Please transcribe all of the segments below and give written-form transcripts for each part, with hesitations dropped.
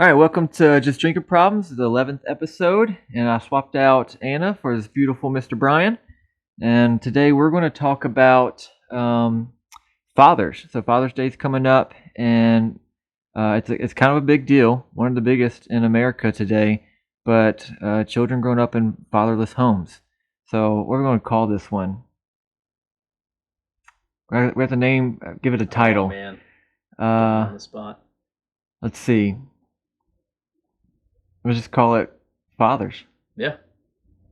All right, welcome to Just Drinking Problems, the 11th episode, and I swapped out Anna for this beautiful Mr. Brian. And today we're going to talk about fathers. So Father's Day is coming up, and it's kind of a big deal, one of the biggest in America today. But children growing up in fatherless homes. So what are we going to call this one? We have to give it a title. Oh man, on the spot. Let's see. We'll just call it Fathers. Yeah,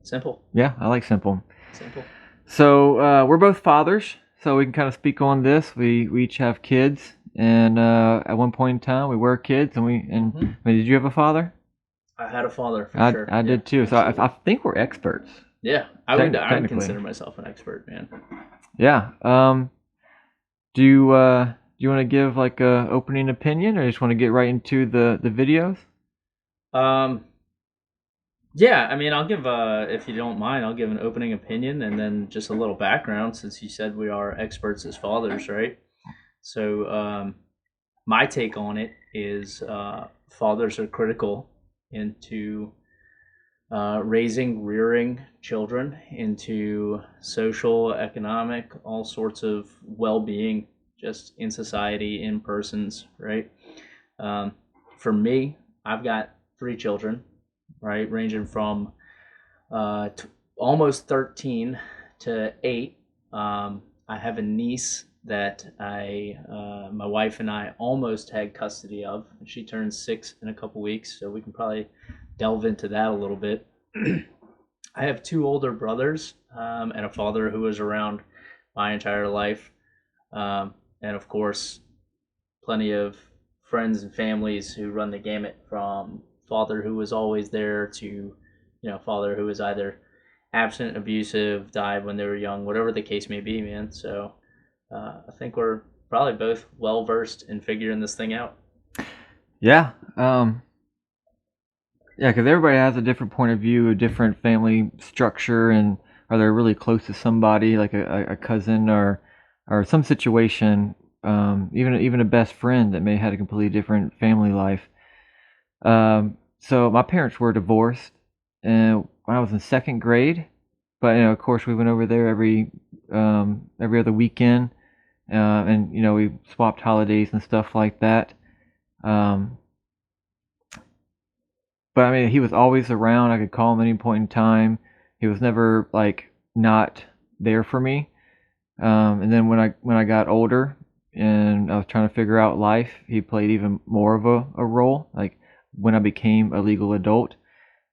simple. Yeah, I like simple. Simple. So we're both fathers, so we can kind of speak on this. We each have kids, and at one point in time, we were kids. And I mean, did you have a father? I had a father for sure. I did too. Absolutely. So I think we're experts. Yeah, I would consider myself an expert, man. Yeah. Do you want to give like a opening opinion, or just want to get right into the videos? Yeah, I mean, I'll give if you don't mind, I'll give an opening opinion and then just a little background since you said we are experts as fathers, right? So, my take on it is fathers are critical into rearing children into social, economic, all sorts of well-being, just in society, in persons, right? For me, I've got 3 children, right, ranging from almost 13 to 8. I have a niece that my wife and I almost had custody of. She turns 6 in a couple weeks, so we can probably delve into that a little bit. I have 2 older brothers and a father who was around my entire life, and of course, plenty of friends and families who run the gamut from father who was always there to, father who was either absent, abusive, died when they were young, whatever the case may be, man. So I think we're probably both well versed in figuring this thing out. Yeah. Yeah, because everybody has a different point of view, a different family structure, and are they really close to somebody like a cousin or some situation, even a best friend that may have had a completely different family life. So my parents were divorced, and when I was in second grade, but of course, we went over there every other weekend, and we swapped holidays and stuff like that. But I mean, he was always around. I could call him any point in time. He was never like not there for me. And then when I got older and I was trying to figure out life, he played even more of a role. Like when I became a legal adult.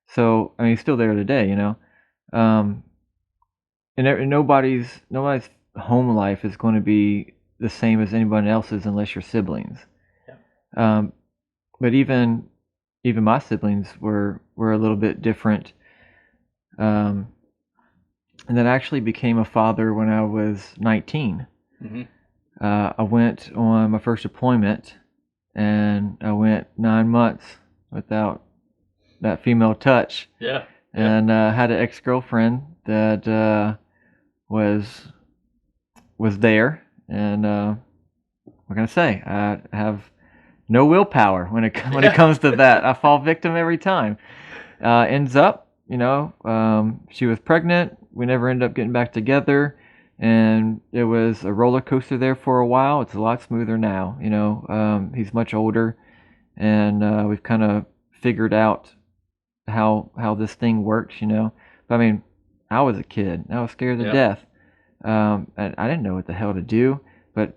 So I mean, he's still there today, and nobody's home life is going to be the same as anyone else's unless you're siblings. Yeah. But even my siblings were a little bit different. And then I actually became a father when I was 19. Mm-hmm. I went on my first deployment, and I went 9 months without that female touch. Yeah. And had an ex-girlfriend that was there, and what can I say? I have no willpower when it comes to that. I fall victim every time. Ends up, she was pregnant. We never ended up getting back together, and it was a roller coaster there for a while. It's a lot smoother now. He's much older, and we've kind of figured out how this thing works. But I mean, I was a kid. I was scared to death, and I didn't know what the hell to do. But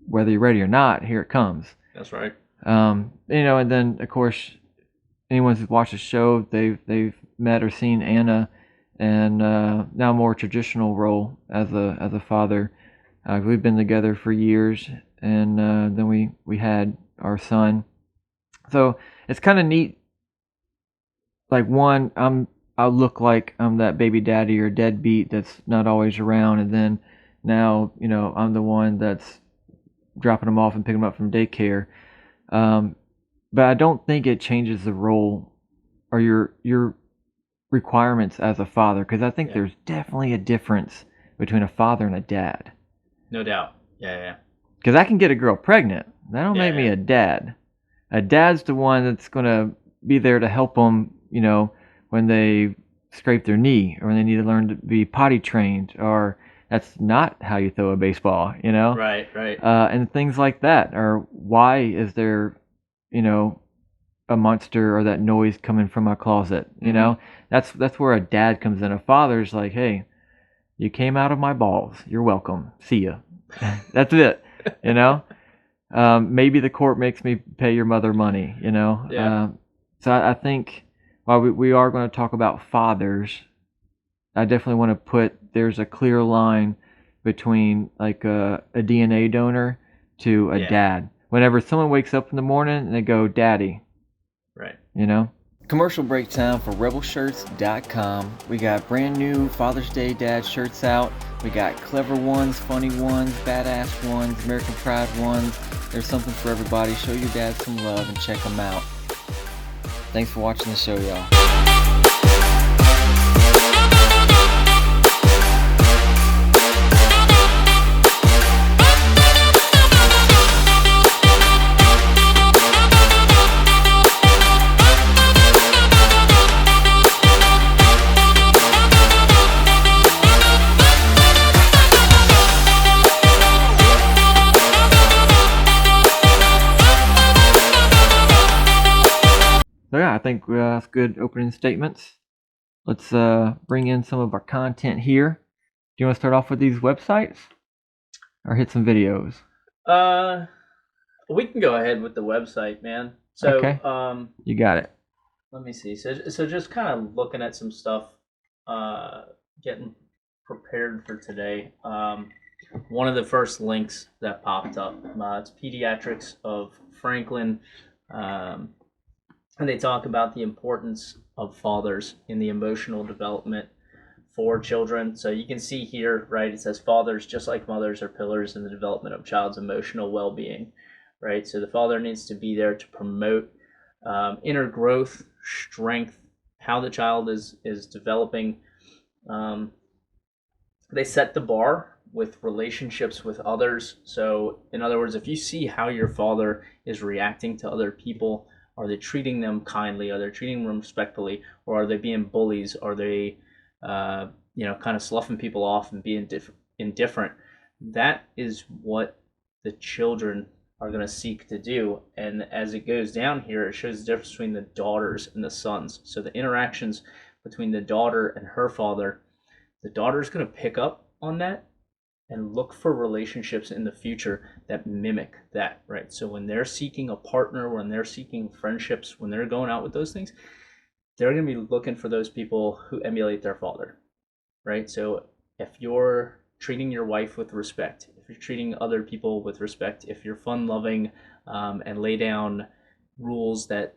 whether you're ready or not, here it comes. That's right. And then of course, anyone who's watched the show, they've met or seen Anna, and now more traditional role as a father. We've been together for years, and then we had our son. So it's kind of neat. Like I look like I'm that baby daddy or deadbeat that's not always around, and then now I'm the one that's dropping them off and picking them up from daycare. But I don't think it changes the role or your requirements as a father, because I think there's definitely a difference between a father and a dad. No doubt. Yeah. Because I can get a girl pregnant. That don't make me a dad. A dad's the one that's going to be there to help them, when they scrape their knee or when they need to learn to be potty trained, or that's not how you throw a baseball, Right, right. and things like that. Or why is there, you know, a monster or that noise coming from my closet? That's where a dad comes in. A father's like, hey, you came out of my balls. You're welcome. See ya. That's it. You know. Maybe the court makes me pay your mother money. Yeah. So I think while we are going to talk about fathers, I definitely want to put there's a clear line between like a DNA donor to a Yeah. dad. Whenever someone wakes up in the morning and they go, "Daddy," Right. Commercial break time for rebelshirts.com. We got brand new Father's Day dad shirts out. We got clever ones, funny ones, badass ones, American Pride ones. There's something for everybody. Show your dad some love and check them out. Thanks for watching the show, y'all. So yeah, I think that's good opening statements. Let's bring in some of our content here. Do you want to start off with these websites or hit some videos? We can go ahead with the website, man. So, Okay. You got it. let me see. So just kind of looking at some stuff, getting prepared for today. One of the first links that popped up, it's Pediatrics of Franklin, and they talk about the importance of fathers in the emotional development for children. So you can see here, right, it says fathers, just like mothers, are pillars in the development of child's emotional well-being, right? So the father needs to be there to promote inner growth, strength, how the child is developing. They set the bar with relationships with others. So in other words, if you see how your father is reacting to other people, are they treating them kindly? Are they treating them respectfully? Or are they being bullies? Are they kind of sloughing people off and being indifferent? That is what the children are going to seek to do. And as it goes down here, it shows the difference between the daughters and the sons. So the interactions between the daughter and her father, the daughter's going to pick up on that and look for relationships in the future that mimic that, right? So when they're seeking a partner, when they're seeking friendships, when they're going out with those things, they're going to be looking for those people who emulate their father, right? So if you're treating your wife with respect, if you're treating other people with respect, if you're fun loving, and lay down rules that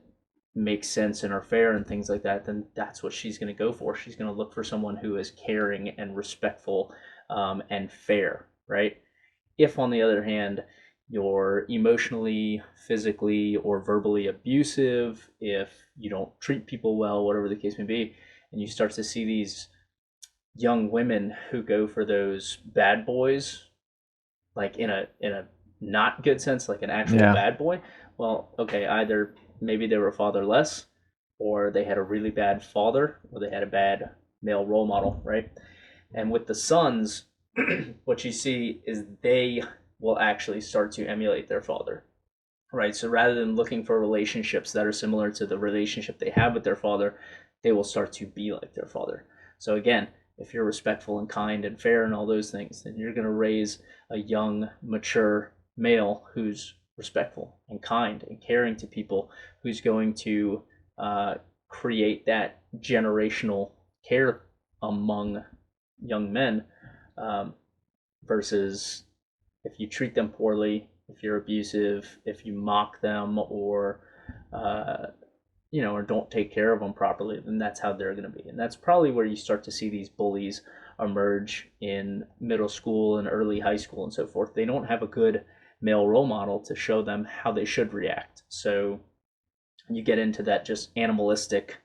make sense and are fair and things like that, then that's what she's going to go for. She's going to look for someone who is caring and respectful, and fair, right? If, on the other hand, you're emotionally, physically, or verbally abusive, if you don't treat people well, whatever the case may be, and you start to see these young women who go for those bad boys, like in a not good sense, like an actual bad boy, well, okay, either maybe they were fatherless, or they had a really bad father, or they had a bad male role model, right? And with the sons, what you see is they will actually start to emulate their father, right? So rather than looking for relationships that are similar to the relationship they have with their father, they will start to be like their father. So again, if you're respectful and kind and fair and all those things, then you're going to raise a young, mature male who's respectful and kind and caring to people, who's going to create that generational care among young men, versus if you treat them poorly, if you're abusive, if you mock them, or or don't take care of them properly, then that's how they're going to be. And that's probably where you start to see these bullies emerge in middle school and early high school and so forth. They don't have a good male role model to show them how they should react. So you get into that just animalistic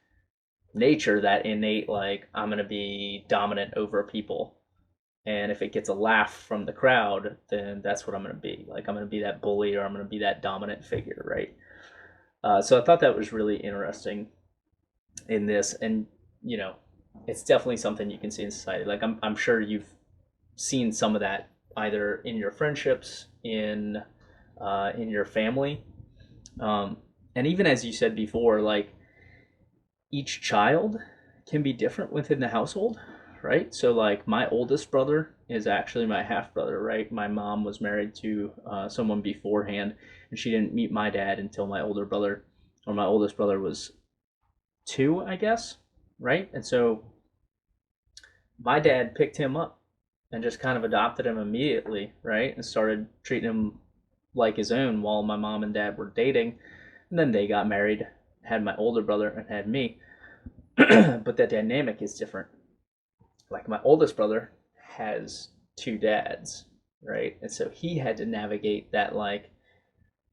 nature, that innate, like, I'm going to be dominant over people. And if it gets a laugh from the crowd, then that's what I'm going to be. Like, I'm going to be that bully, or I'm going to be that dominant figure, right? So I thought that was really interesting in this, and you know, it's definitely something you can see in society. Like I'm sure you've seen some of that either in your friendships, in your family, um, and even as you said before, like each child can be different within the household, right? So like my oldest brother is actually my half brother, right? My mom was married to someone beforehand, and she didn't meet my dad until my older brother or my oldest brother was two, I guess, right? And so my dad picked him up and just kind of adopted him immediately, right? And started treating him like his own while my mom and dad were dating. And then they got married, had my older brother, and had me. But the dynamic is different. Like my oldest brother has two dads, right? And so he had to navigate that, like,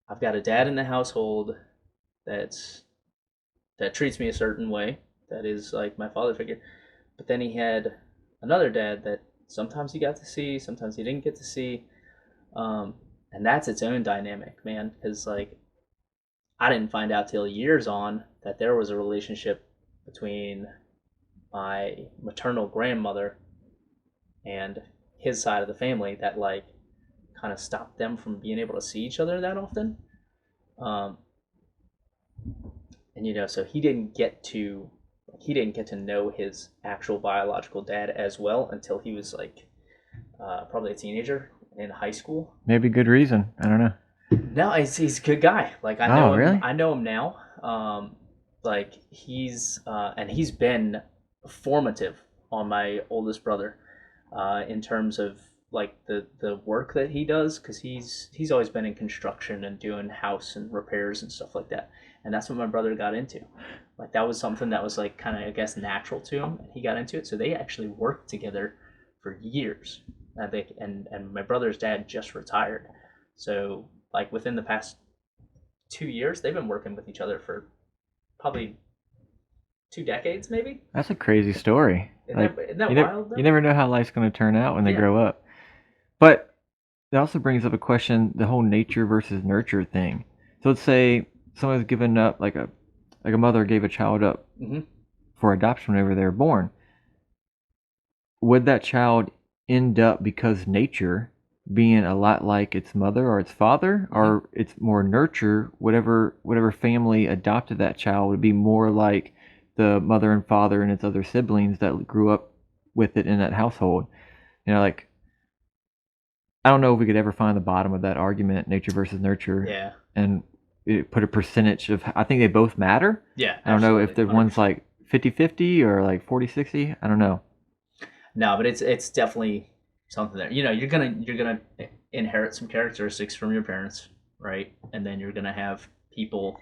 I've got a dad in the household that's that treats me a certain way, that is like my father figure. But then he had another dad that sometimes he got to see, sometimes he didn't get to see. Um, and that's its own dynamic, man. Because like I didn't find out till years on that there was a relationship between my maternal grandmother and his side of the family that like kind of stopped them from being able to see each other that often. Um, and so he didn't get to know his actual biological dad as well until he was like probably a teenager in high school. Maybe good reason. I don't know. No, he's a good guy. Like I Oh, know him. really? I know him now. Like and he's been formative on my oldest brother, in terms of like the work that he does, because he's always been in construction and doing house and repairs and stuff like that, and that's what my brother got into. Like that was something that was like kind of, I guess, natural to him, and he got into it. So they actually worked together for years. I think, and my brother's dad just retired, so like within the past 2 years, they've been working with each other for probably 2 decades, maybe. That's a crazy story. Isn't that wild though? You never know how life's going to turn out when they Yeah. grow up. But that also brings up a question: the whole nature versus nurture thing. So let's say someone's given up, like a mother gave a child up Mm-hmm. for adoption whenever they were born. Would that child end up, because nature, being a lot like its mother or its father, Mm-hmm. or it's more nurture? Whatever family adopted that child would be more like the mother and father and its other siblings that grew up with it in that household. Like, I don't know if we could ever find the bottom of that argument, nature versus nurture, Yeah. and put a percentage of. I think they both matter. Yeah. I don't know if Absolutely. the one's 100%. like 50-50 or like 40-60. I don't know. No, but it's definitely something there. You're gonna inherit some characteristics from your parents, right? And then you're gonna have people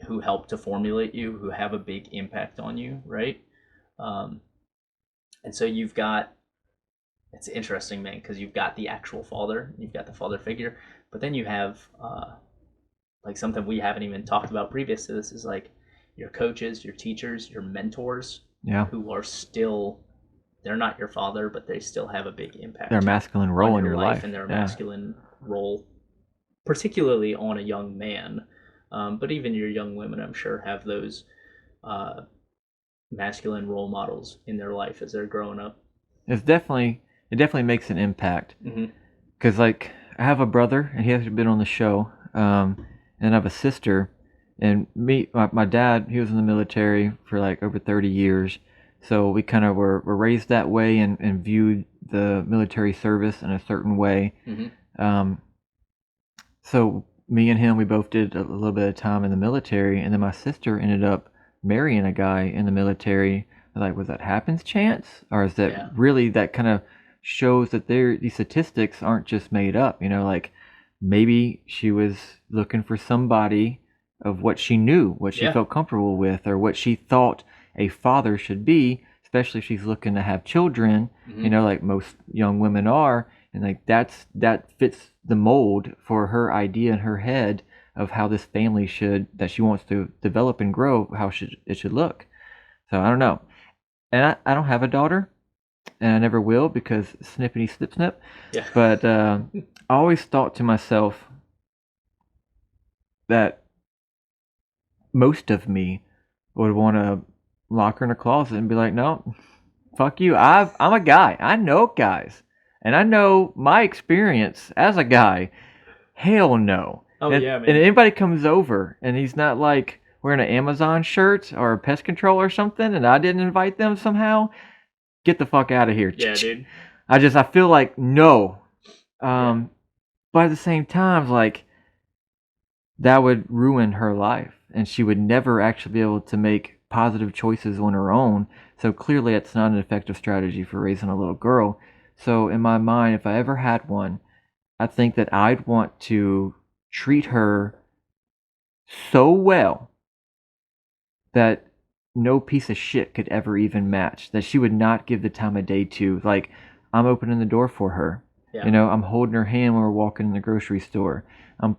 who help to formulate you, who have a big impact on you, right? Um, and so you've got it's interesting, man, because you've got the actual father, you've got the father figure, but then you have like something we haven't even talked about previous to this is like your coaches, your teachers, your mentors, Yeah, who are still they're not your father, but they still have a big their impact masculine on role in your your life life. and their Yeah, masculine role, particularly on a young man. But even your young women, I'm sure, have those uh, masculine role models in their life as they're growing up. it definitely makes an impact. Mm-hmm. Because, like, I have a brother, and he hasn't been on the show, and I have a sister, and my dad, he was in the military for like over 30 years, so we kind of were raised that way, and viewed the military service in a certain way. Mm-hmm. Um, so me and him, we both did a little bit of time in the military, and then my sister ended up marrying a guy in the military. Like, was that happens chance, or is that Yeah. really that kind of shows that these statistics aren't just made up? Like maybe she was looking for somebody of what she knew, what she Yeah. felt comfortable with, or what she thought a father should be, especially if she's looking to have children. Mm-hmm. Like most young women are, and like that fits the mold for her idea in her head of how this family that she wants to develop and grow, how it should look. So I don't know. And I don't have a daughter, and I never will, because snippety snip snip. Yeah. But I always thought to myself, that most of me would want to lock her in a closet and be like, no, fuck you. I'm a guy. I know guys. And I know my experience as a guy. Hell no. Oh And, yeah, and man. anybody comes over and he's not like wearing an Amazon shirt or a pest control or something and I didn't invite them somehow, get the fuck out of here. Yeah, dude. I feel like no. Yeah. But at the same time, like that would ruin her life and she would never actually be able to make positive choices on her own. So clearly it's not an effective strategy for raising a little girl. So in my mind, if I ever had one, I think that I'd want to treat her so well that no piece of shit could ever even match. That she would not give the time of day to. Like, I'm opening the door for her. Yeah. You know, I'm holding her hand when we're walking in the grocery store. I'm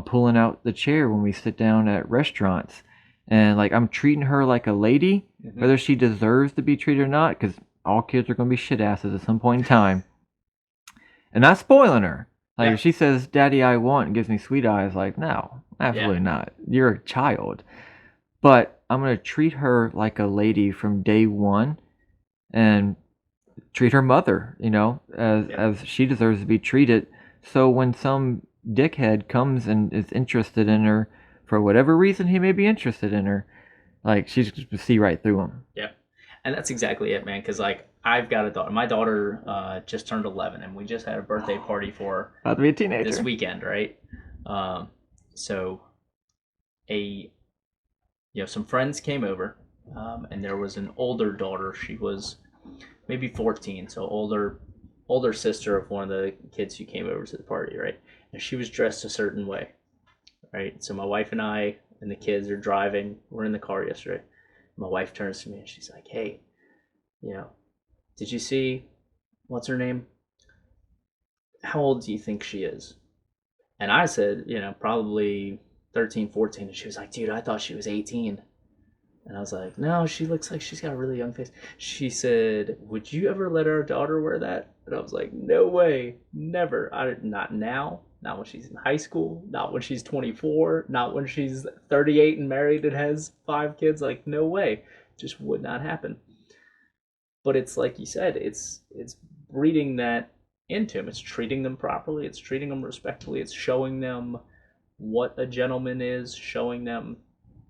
pulling out the chair when we sit down at restaurants. And like I'm treating her like a lady, whether she deserves to be treated or not, because all kids are gonna be shit asses at some point in time. And not spoiling her. Like Yeah. if she says, "Daddy, I want," and gives me sweet eyes, like, no, absolutely not. You're a child. But I'm gonna treat her like a lady from day one, and treat her mother, you know, as she deserves to be treated. So when some dickhead comes and is interested in her for whatever reason he may be interested in her, like she's just to see right through him. Yeah. And that's exactly it, man. Because like I've got a daughter. My daughter just turned 11, and we just had a birthday party for her About to be a teenager this weekend, right? So some friends came over, and there was an older daughter. She was maybe 14, so older sister of one of the kids who came over to the party, right? And she was dressed a certain way, right? So my wife and I and the kids are driving. We're in the car yesterday. My wife turns to me and she's like, "Hey, did you see what's her name? How old do you think she is?" And I said, probably 13, 14. And she was like, "Dude, I thought she was 18." And I was like, "No, she looks like she's got a really young face." She said, "Would you ever let our daughter wear that?" And I was like, "No way, never. Not now, not when she's in high school, not when she's 24, not when she's 38 and married and has 5 kids. Like, no way. Just would not happen." But it's like you said, it's breeding that into them. It's treating them properly. It's treating them respectfully. It's showing them what a gentleman is, showing them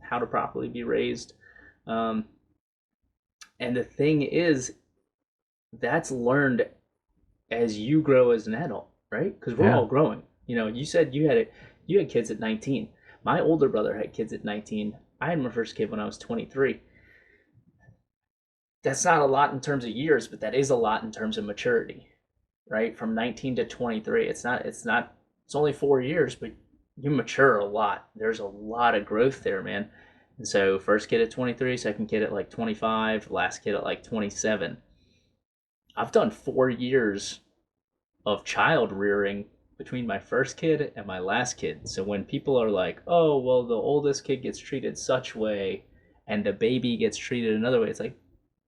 how to properly be raised. Um, and the thing is, that's learned as you grow as an adult, right? Because we're all growing. You said you had kids at 19. My older brother had kids at 19. I had my first kid when I was 23. That's not a lot in terms of years, but that is a lot in terms of maturity, right? From 19 to 23. It's only 4 years, but you mature a lot. There's a lot of growth there, man. And so first kid at 23, second kid at like 25, last kid at like 27. I've done 4 years of child rearing between my first kid and my last kid. So when people are like, "Oh, well, the oldest kid gets treated such way and the baby gets treated another way," it's like,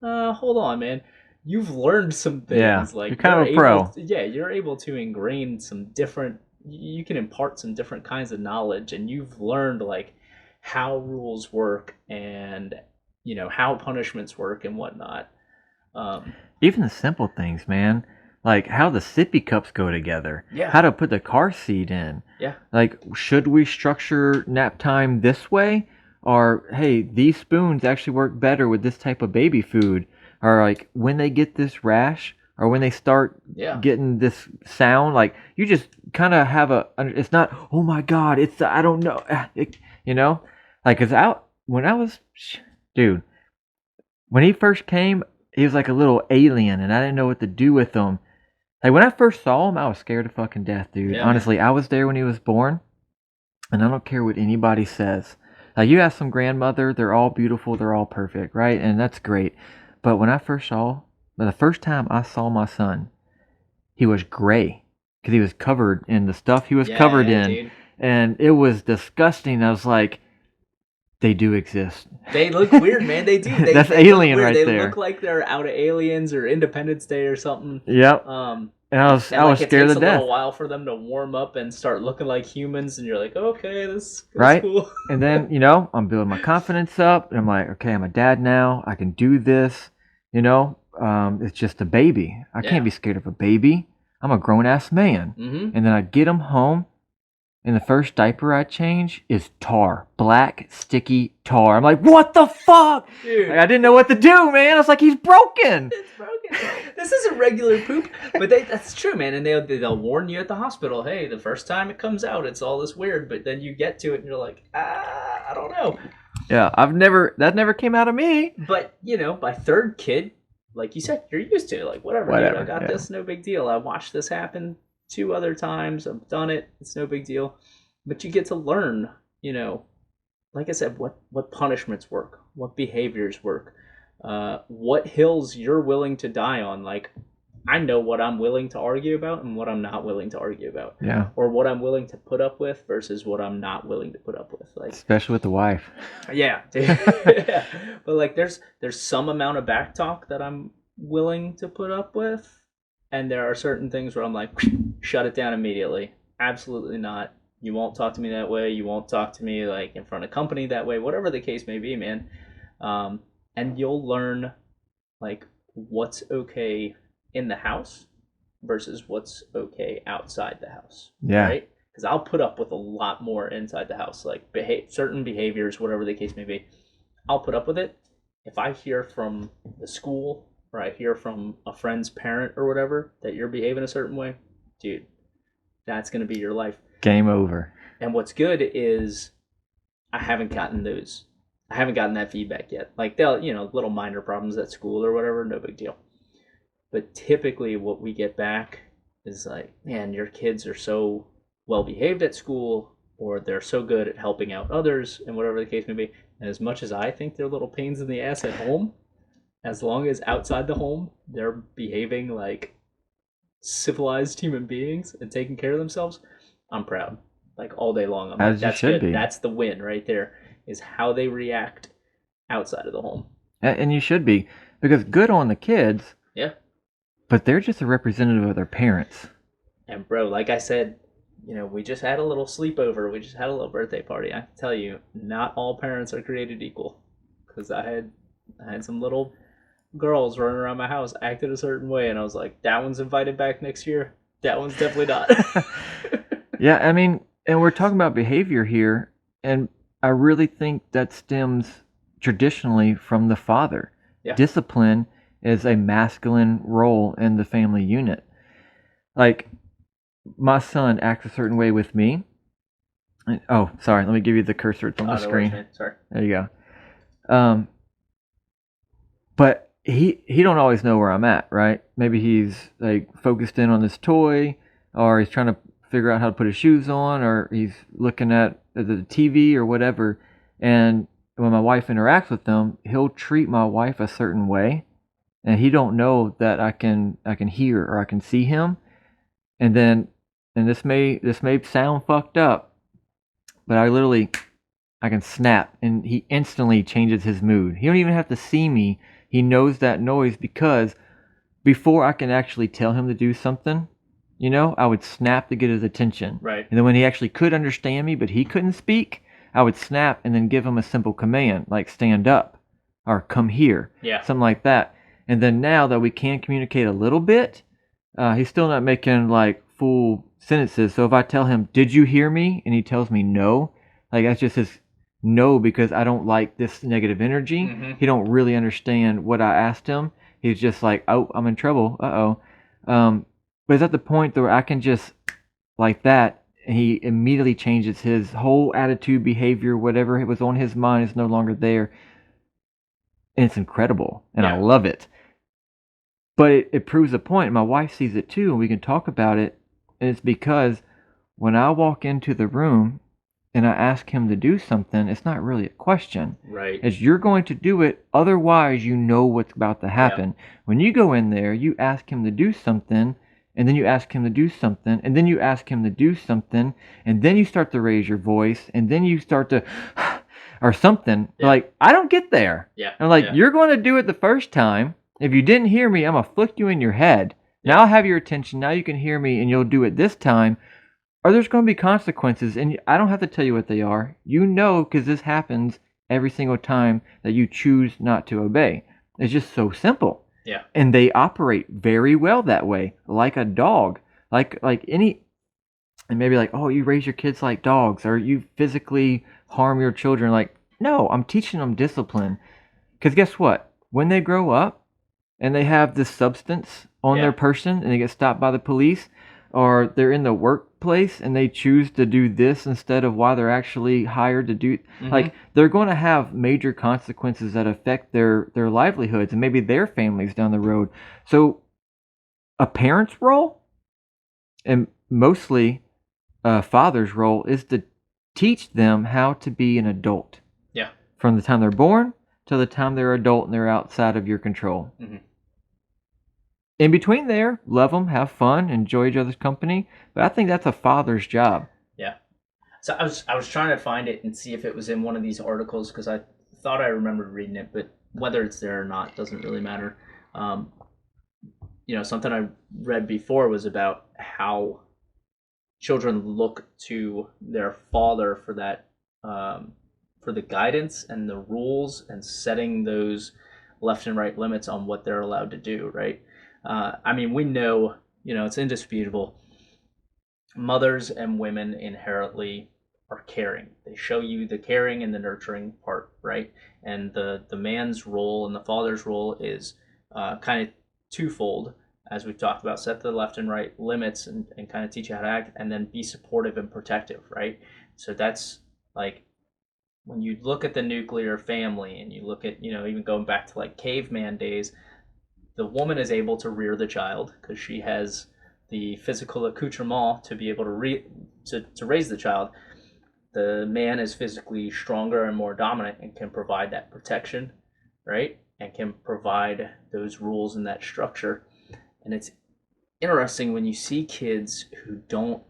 hold on, man. You've learned some things. You're kind of a pro. You're able to ingrain some different. You can impart some different kinds of knowledge, and you've learned like how rules work and how punishments work and whatnot. Even the simple things, man. Like how the sippy cups go together. Yeah. How to put the car seat in. Yeah. Like, should we structure nap time this way? Or, hey, these spoons actually work better with this type of baby food. Or, like, when they get this rash, or when they start getting this sound, like, you just kind of have it's not, oh my God, I don't know. Like, dude, when he first came, he was like a little alien, and I didn't know what to do with him. Like, when I first saw him, I was scared to fucking death, dude. Yeah, honestly, I was there when he was born, and I don't care what anybody says. Like, you ask some grandmother, they're all beautiful, they're all perfect, right? And that's great. But the first time I saw my son, he was gray because he was covered in the stuff he was covered in. Dude. And it was disgusting. I was like, they do exist. They look weird, man. They do. That's alien right there. They there. look like they're out of Aliens or Independence Day or something. Yep. And I was And like it scared takes to a death. little while for them to warm up and start looking like humans, and you're like, okay, this is Right? cool. And then, you know, I'm building my confidence up, and I'm like, okay, I'm a dad now. I can do this. You know, it's just a baby. I can't be scared of a baby. I'm a grown ass man. Mm-hmm. And then I get him home, and the first diaper I change is tar, black, sticky tar. I'm like, what the fuck? Dude. Like, I didn't know what to do, man. I was like, he's broken. It's broken. This isn't regular poop, but that's true, man. And they'll warn you at the hospital. Hey, the first time it comes out, it's all this weird. But then you get to it, and you're like, I don't know. Yeah, that never came out of me. But you know, by third kid, like you said, you're used to it. Like whatever. Dude, I got this. No big deal. I watched this happen 2 other times. I've done it. It's no big deal. But you get to learn. You know, like I said, what punishments work, what behaviors work. What hills you're willing to die on. Like, I know what I'm willing to argue about and what I'm not willing to argue about. Yeah. Or what I'm willing to put up with versus what I'm not willing to put up with. Like, especially with the wife. Yeah. But like, there's some amount of back talk that I'm willing to put up with, and there are certain things where I'm like, shut it down immediately. Absolutely not. You won't talk to me that way. You won't talk to me like in front of company that way. Whatever the case may be, man. And you'll learn like what's okay in the house versus what's okay outside the house. Yeah. Right? Because I'll put up with a lot more inside the house, like certain behaviors, whatever the case may be. I'll put up with it. If I hear from the school or I hear from a friend's parent or whatever that you're behaving a certain way, dude, that's going to be your life. Game over. And what's good is I haven't gotten that feedback yet. Like, they'll, you know, little minor problems at school or whatever, no big deal. But typically what we get back is like, man, your kids are so well behaved at school, or they're so good at helping out others, and whatever the case may be. And as much as I think they're little pains in the ass at home, as long as outside the home they're behaving like civilized human beings and taking care of themselves, I'm proud. Like, all day long. I'm like, that's good. Be. That's the win right there, is how they react outside of the home. And you should be, because good on the kids. Yeah. But they're just a representative of their parents. And bro, like I said, you know, we just had a little sleepover. We just had a little birthday party. I can tell you, not all parents are created equal. Because I had some little girls running around my house acted a certain way, and I was like, that one's invited back next year. That one's definitely not. Yeah, I mean, and we're talking about behavior here, and I really think that stems traditionally from the father. Yeah. Discipline is a masculine role in the family unit. Like, my son acts a certain way with me. Oh, sorry, let me give you the cursor. It's on the screen. Worries, sorry. There you go. But he don't always know where I'm at, right? Maybe he's like focused in on this toy, or he's trying to figure out how to put his shoes on, or he's looking at the TV or whatever. And when my wife interacts with him, he'll treat my wife a certain way, and he don't know that I can hear or I can see him. And then, and this may sound fucked up, but I can snap, and he instantly changes his mood. He don't even have to see me. He knows that noise, because before I can actually tell him to do something, you know, I would snap to get his attention. Right. And then when he actually could understand me, but he couldn't speak, I would snap and then give him a simple command, like stand up or come here. Yeah. Something like that. And then now that we can communicate a little bit, he's still not making like full sentences. So if I tell him, did you hear me? And he tells me no, like that's just his no, because I don't like this negative energy. Mm-hmm. He don't really understand what I asked him. He's just like, oh, I'm in trouble. Uh-oh. But it's at the point where I can just, like that, and he immediately changes his whole attitude, behavior, whatever was on his mind is no longer there. And it's incredible. And I love it. But it proves a point. My wife sees it too, and we can talk about it. And it's because when I walk into the room and I ask him to do something, it's not really a question. Right. It's you're going to do it, otherwise you know what's about to happen. Yeah. When you go in there, you ask him to do something, and then you ask him to do something, and then you ask him to do something, and then you start to raise your voice, and then you start to or something. Yeah. Like, I don't get there. Yeah. I'm like, you're going to do it the first time. If you didn't hear me, I'm going to flick you in your head. Now Yeah. I have your attention. Now you can hear me, and you'll do it this time. Or there's going to be consequences, and I don't have to tell you what they are. You know, because this happens every single time that you choose not to obey. It's just so simple, Yeah. and they operate very well that way, like a dog, like any. And maybe like, oh, you raise your kids like dogs, or you physically harm your children. Like, no, I'm teaching them discipline. Because guess what? When they grow up and they have this substance on their Yeah. person and they get stopped by the police, or they're in the workplace and they choose to do this instead of why they're actually hired to do, Mm-hmm. like, they're going to have major consequences that affect their livelihoods and maybe their families down the road. So a parent's role, and mostly a father's role, is to teach them how to be an adult Yeah. from the time they're born till the time they're adult and they're outside of your control. Mm-hmm. In between there, love them, have fun, enjoy each other's company. But I think that's a father's job. Yeah. So I was trying to find it and see if it was in one of these articles because I thought I remembered reading it, but whether it's there or not doesn't really matter. Um, something I read before was about how children look to their father for that, for the guidance and the rules and setting those left and right limits on what they're allowed to do. Right. I mean, we know, it's indisputable. Mothers and women inherently are caring. They show you the caring and the nurturing part, right? And the man's role and the father's role is kind of twofold, as we've talked about. Set the left and right limits and kind of teach you how to act, and then be supportive and protective, right? So that's like when you look at the nuclear family and you look at, even going back to like caveman days, the woman is able to rear the child because she has the physical accoutrement to be able to raise the child. The man is physically stronger and more dominant and can provide that protection, right? And can provide those rules and that structure. And it's interesting when you see kids who don't,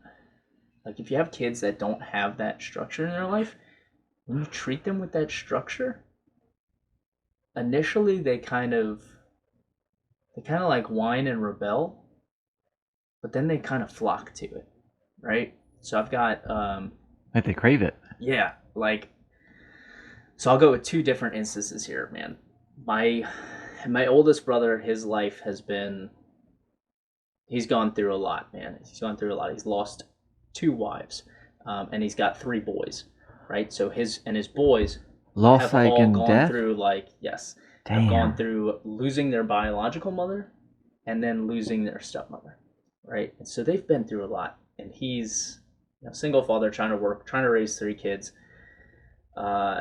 like, if you have kids that don't have that structure in their life, when you treat them with that structure, initially they kind of like whine and rebel, but then they kind of flock to it, right? So I've got Like they crave it. yeah, like, so I'll go with two different instances here, man. My oldest brother, his life has been, he's gone through a lot, man. He's gone through a lot. He's lost two wives, and he's got three boys, right? So his boys Lost have like all in gone death? through, like, yes, have gone Damn. through losing their biological mother and then losing their stepmother, right? And so they've been through a lot. And he's a single father trying to work, trying to raise three kids. Uh,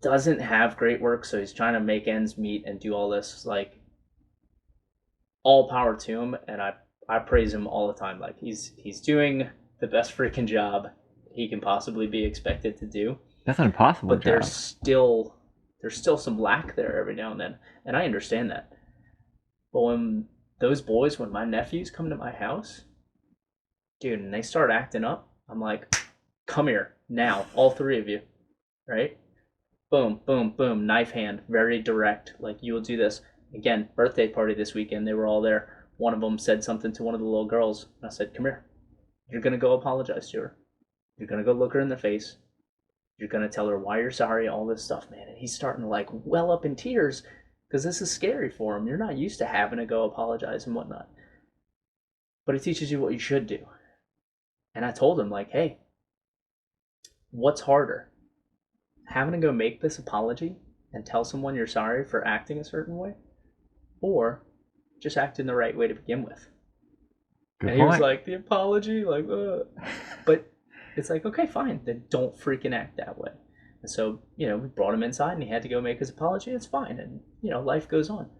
doesn't have great work, so he's trying to make ends meet and do all this. Like, all power to him, and I praise him all the time. Like, he's doing the best freaking job he can possibly be expected to do. That's an impossible But job. there's still some lack there every now and then, and I understand that. But when my nephews come to my house, dude, and they start acting up, I'm like, come here now, all three of you, right? Boom, boom, boom, knife hand, very direct. Like, you will do this. Again, birthday party this weekend. They were all there. One of them said something to one of the little girls, and I said, come here. You're gonna go apologize to her. You're gonna go look her in the face. You're gonna tell her why you're sorry, all this stuff, man. And he's starting to like well up in tears because this is scary for him. You're not used to having to go apologize and whatnot. But it teaches you what you should do. And I told him, like, hey, what's harder? Having to go make this apology and tell someone you're sorry for acting a certain way, or just acting the right way to begin with? Good And he was point. like, the apology, like, but it's like, okay, fine, then don't freaking act that way. And so, we brought him inside and he had to go make his apology. It's fine. And, life goes on.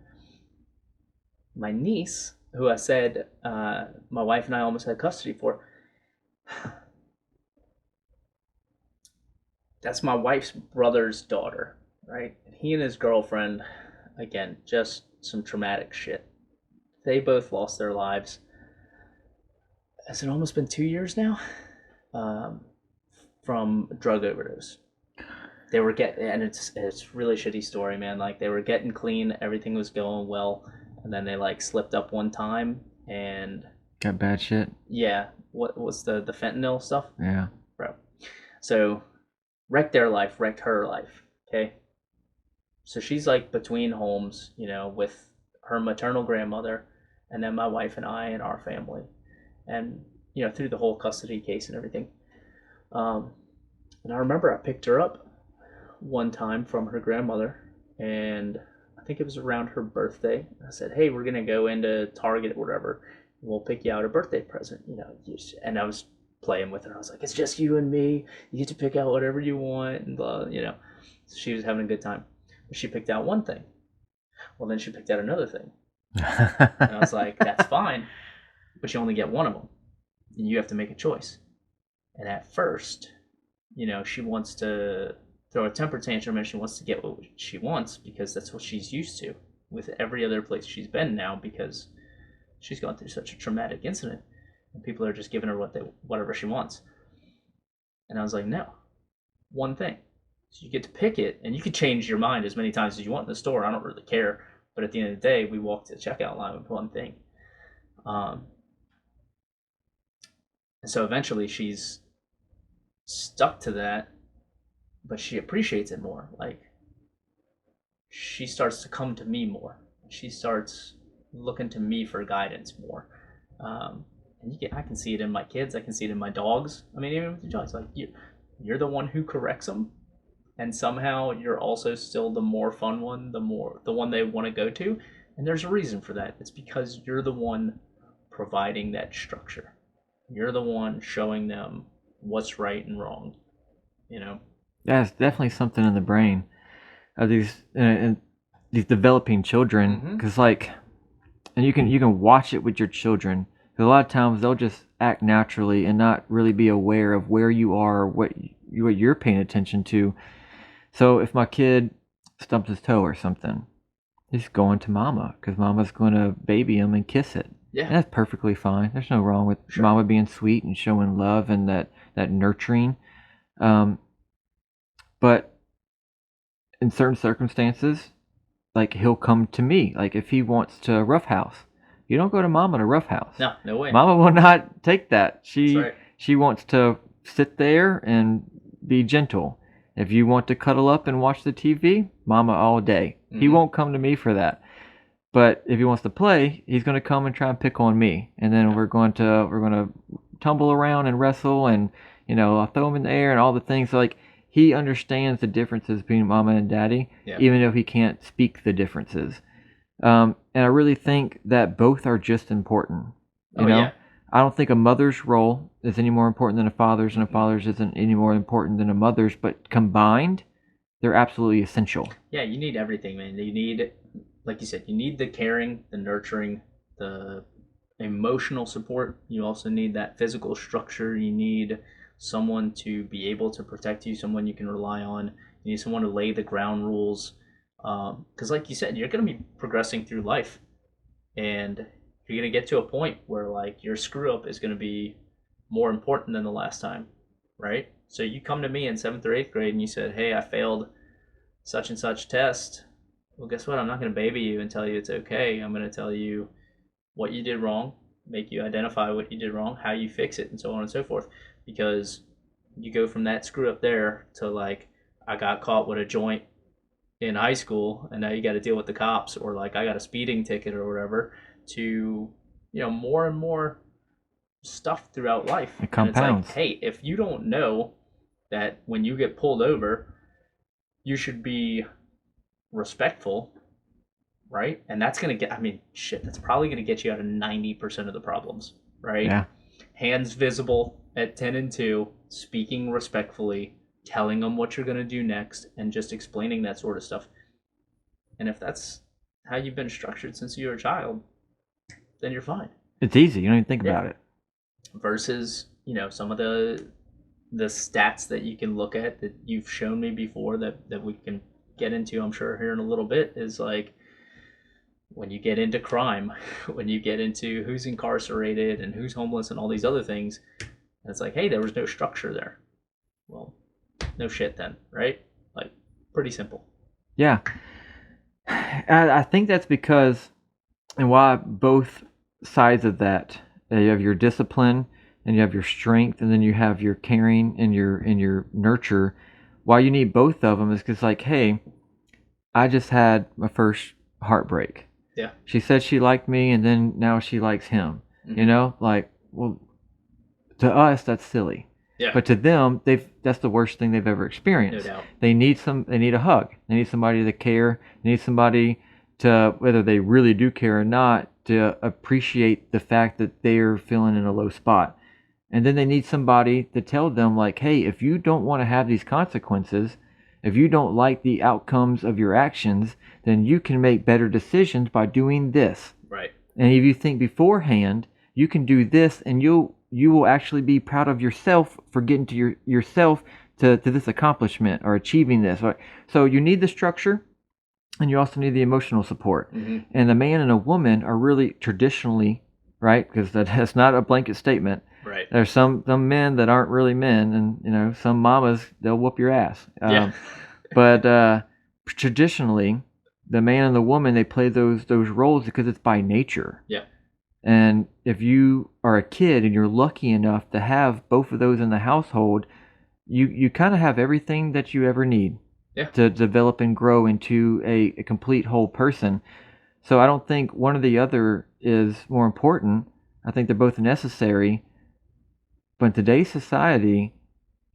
My niece, who I said my wife and I almost had custody for, that's my wife's brother's daughter, right? And he and his girlfriend, again, just some traumatic shit. They both lost their lives. Has it almost been 2 years now? Um, from drug overdose. They were and it's really shitty story, man. Like, they were getting clean, everything was going well, and then they like slipped up one time and Got bad shit. yeah, what was the fentanyl stuff, Yeah. bro? So wrecked their life, wrecked her life. Okay, so she's like between homes, you know, with her maternal grandmother, and then my wife and I and our family, and you know through the whole custody case and everything. Um, and I remember I picked her up one time from her grandmother, and I think it was around her birthday. I said, "Hey, we're gonna go into Target or whatever. And we'll pick you out a birthday present." You know, and I was playing with her. I was like, "It's just you and me. You get to pick out whatever you want," and blah, you know. So she was having a good time. But she picked out one thing. Well, then she picked out another thing, and I was like, "That's fine, but you only get one of them, and you have to make a choice." And at first, you know, she wants to throw a temper tantrum and she wants to get what she wants because that's what she's used to with every other place she's been now because she's gone through such a traumatic incident and people are just giving her whatever she wants. And I was like, no, one thing. So you get to pick it and you can change your mind as many times as you want in the store. I don't really care. But at the end of the day, we walk to the checkout line with one thing. Um, and so eventually she's stuck to that, but she appreciates it more. Like she starts to come to me more. She starts looking to me for guidance more. And I can see it in my kids. I can see it in my dogs. I mean, even with the dogs, like you're the one who corrects them, and somehow you're also still the more fun one, the one they want to go to. And there's a reason for that. It's because you're the one providing that structure. You're the one showing them what's right and wrong. You know. Yeah, it's definitely something in the brain of these developing children, because like, and you can watch it with your children. Because a lot of times they'll just act naturally and not really be aware of where you are, what you're paying attention to. So if my kid stumps his toe or something, he's going to mama because mama's going to baby him and kiss it. Yeah. And that's perfectly fine. There's no wrong with mama being sweet and showing love and that nurturing. But in certain circumstances, like he'll come to me. Like if he wants to roughhouse, you don't go to mama to roughhouse. No, no way. Mama will not take that. Right. She wants to sit there and be gentle. If you want to cuddle up and watch the TV, mama all day. He won't come to me for that. But if he wants to play, he's going to come and try and pick on me, and then we're going to tumble around and wrestle, and I'll throw him in the air and all the things. So like he understands the differences between mama and daddy, even if he can't speak the differences. And I really think that both are just important. You know? Yeah. I don't think a mother's role is any more important than a father's, and a father's isn't any more important than a mother's. But combined, they're absolutely essential. Yeah, you need everything, man. You need, like you said, you need the caring, the nurturing, the emotional support. You also need that physical structure. You need someone to be able to protect you, someone you can rely on. You need someone to lay the ground rules. Because, like you said, you're going to be progressing through life, and you're going to get to a point where like your screw up is going to be more important than the last time, right? So you come to me in 7th or 8th grade and you said, hey, I failed such and such test. Well, guess what? I'm not going to baby you and tell you it's okay. I'm going to tell you what you did wrong, make you identify what you did wrong, how you fix it, and so on and so forth. Because you go from that screw up there to like, I got caught with a joint in high school and now you got to deal with the cops, or like I got a speeding ticket or whatever, to more and more stuff throughout life. It compounds. And it's like, hey, if you don't know that when you get pulled over you should be respectful, right? And that's gonna that's probably gonna get you out of 90% of the problems, right? Yeah. Hands visible at 10 and 2, speaking respectfully, telling them what you're gonna do next, and just explaining that sort of stuff. And if that's how you've been structured since you were a child, then you're fine. It's easy. You don't even think about it. Versus, some of the stats that you can look at that you've shown me before that we can get into, I'm sure, here in a little bit, is like when you get into crime, when you get into who's incarcerated and who's homeless and all these other things, and it's like, hey, there was no structure there. Well, no shit then, right? Like, pretty simple. Yeah. I think that's because and why both sides of that. You have your discipline and you have your strength, and then you have your caring and your nurture. Why you need both of them is because, like, hey, I just had my first heartbreak. Yeah. She said she liked me, and then now she likes him. Mm-hmm. You know, like, well, to us that's silly. Yeah. But to them, that's the worst thing they've ever experienced. No doubt. They need a hug. They need somebody to care. They need somebody to, whether they really do care or not, to appreciate the fact that they're feeling in a low spot. And then they need somebody to tell them, like, hey, if you don't want to have these consequences, if you don't like the outcomes of your actions, then you can make better decisions by doing this. Right. And if you think beforehand, you can do this, and you will actually be proud of yourself for getting to yourself to this accomplishment or achieving this. So you need the structure, and you also need the emotional support. Mm-hmm. And the man and a woman are really traditionally, right, because that's not a blanket statement. Right. There's some men that aren't really men, and some mamas, they'll whoop your ass. Yeah. But traditionally, the man and the woman, they play those roles because it's by nature. Yeah. And if you are a kid and you're lucky enough to have both of those in the household, you kind of have everything that you ever need to develop and grow into a complete whole person. So I don't think one or the other is more important. I think they're both necessary. But in today's society,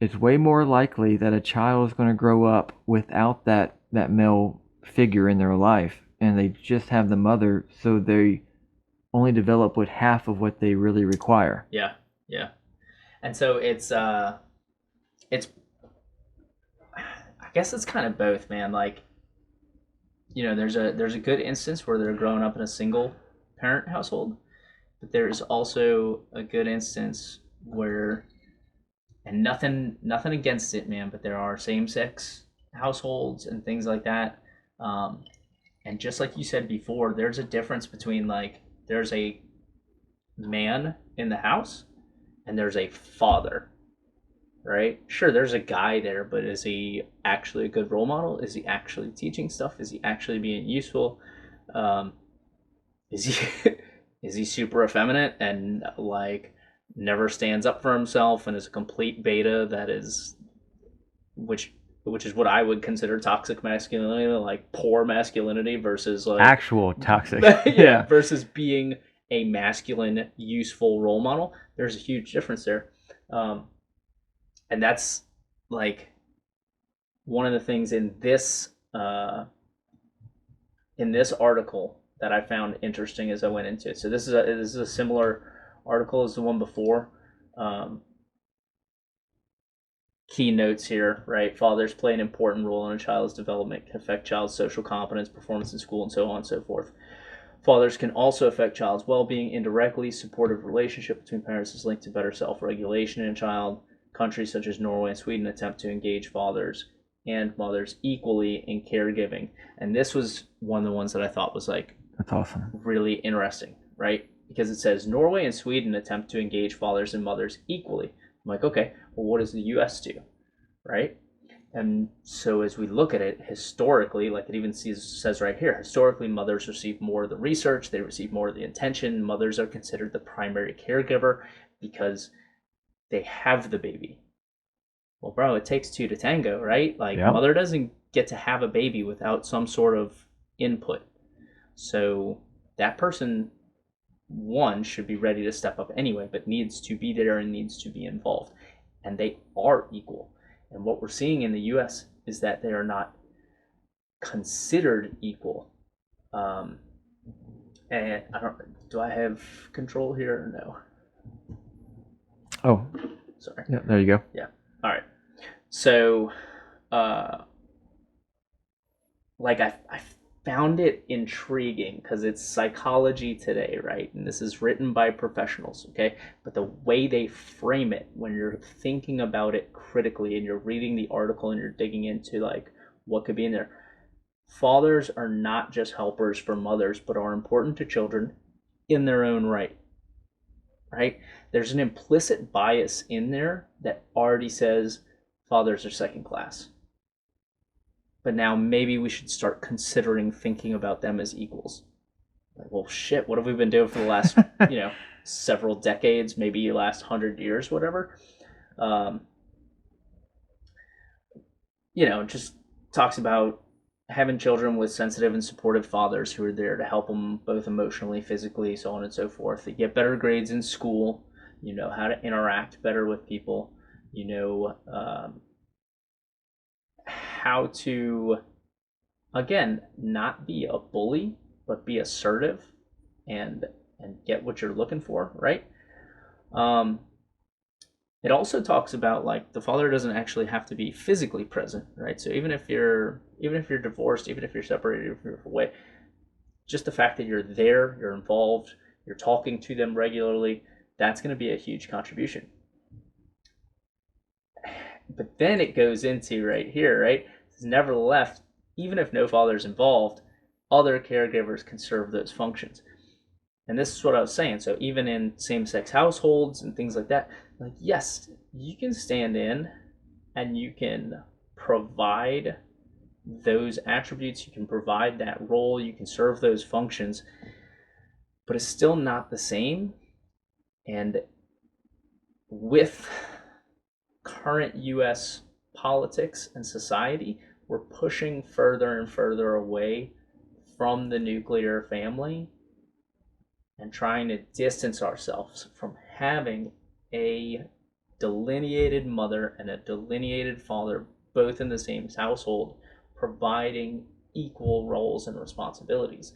it's way more likely that a child is going to grow up without that male figure in their life, and they just have the mother, so they only develop with half of what they really require. Yeah, yeah. And so it's I guess it's kind of both, man. Like, there's a good instance where they're growing up in a single parent household, but there's also a good instance where, and nothing against it, man, but there are same-sex households and things like that. And just like you said before, there's a difference between, like, there's a man in the house and there's a father, right? Sure, there's a guy there, but is he actually a good role model? Is he actually teaching stuff? Is he actually being useful? Is he is he super effeminate and, like, never stands up for himself and is a complete beta that is, which is what I would consider toxic masculinity, like poor masculinity versus, like, actual toxic. yeah, versus being a masculine, useful role model. There's a huge difference there. And that's, like, one of the things in this article that I found interesting as I went into it. So this is a similar article as the one before. Key notes here, right? Fathers play an important role in a child's development, can affect child's social competence, performance in school, and so on and so forth. Fathers can also affect child's well-being indirectly. Supportive relationship between parents is linked to better self-regulation in a child. Countries such as Norway and Sweden attempt to engage fathers and mothers equally in caregiving. And this was one of the ones that I thought was, like, that's awesome, really interesting, right? Because it says Norway and Sweden attempt to engage fathers and mothers equally. I'm like, okay, well, what does the U.S. do, right? And so as we look at it historically, like it even says right here, historically mothers receive more of the research, they receive more of the attention. Mothers are considered the primary caregiver because they have the baby. Well, bro, it takes two to tango, right? Like, yep. Mother doesn't get to have a baby without some sort of input. So that person, one, should be ready to step up anyway, but needs to be there and needs to be involved. And they are equal. And what we're seeing in the U.S. is that they are not considered equal. And do I have control here or no? Oh, sorry. Yeah, there you go. Yeah. All right. So, like, I found it intriguing because it's psychology today, right? And this is written by professionals, okay? But the way they frame it, when you're thinking about it critically and you're reading the article and you're digging into, like, what could be in there, fathers are not just helpers for mothers, but are important to children in their own right, right? There's an implicit bias in there that already says fathers are second class. But now maybe we should start considering thinking about them as equals, Like, well, shit, what have we been doing for the last, several decades, maybe last 100 years, whatever? Um, just talks about having children with sensitive and supportive fathers who are there to help them both emotionally, physically, so on and so forth. They get better grades in school, how to interact better with people, how to, again, not be a bully, but be assertive and get what you're looking for, right? Um, it also talks about like the father doesn't actually have to be physically present, right? So even if you're divorced, even if you're separated, if you're away, just the fact that you're there, you're involved, you're talking to them regularly, that's going to be a huge contribution. But then it goes into right here, right? Nevertheless, even if no father is involved, other caregivers can serve those functions. And this is what I was saying. So even in same-sex households and things like that, like, yes, you can stand in and you can provide those attributes, you can provide that role, you can serve those functions, but it's still not the same. And with current US politics and society, we're pushing further and further away from the nuclear family and trying to distance ourselves from having a delineated mother and a delineated father, both in the same household, providing equal roles and responsibilities.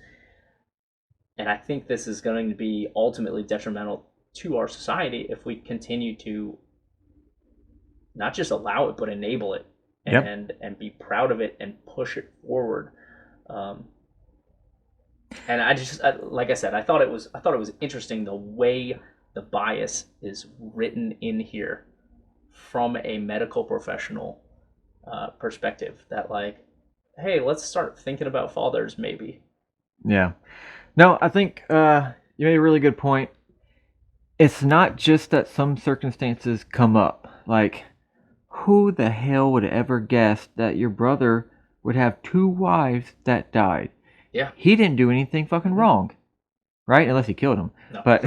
And I think this is going to be ultimately detrimental to our society if we continue to not just allow it, but enable it and be proud of it and push it forward. And like I said, I thought it was interesting the way the bias is written in here from a medical professional perspective. That like, hey, let's start thinking about fathers, maybe. Yeah. No, I think you made a really good point. It's not just that some circumstances come up. Like, who the hell would have ever guessed that your brother would have 2 wives that died? Yeah. He didn't do anything fucking wrong, right? Unless he killed him. No. But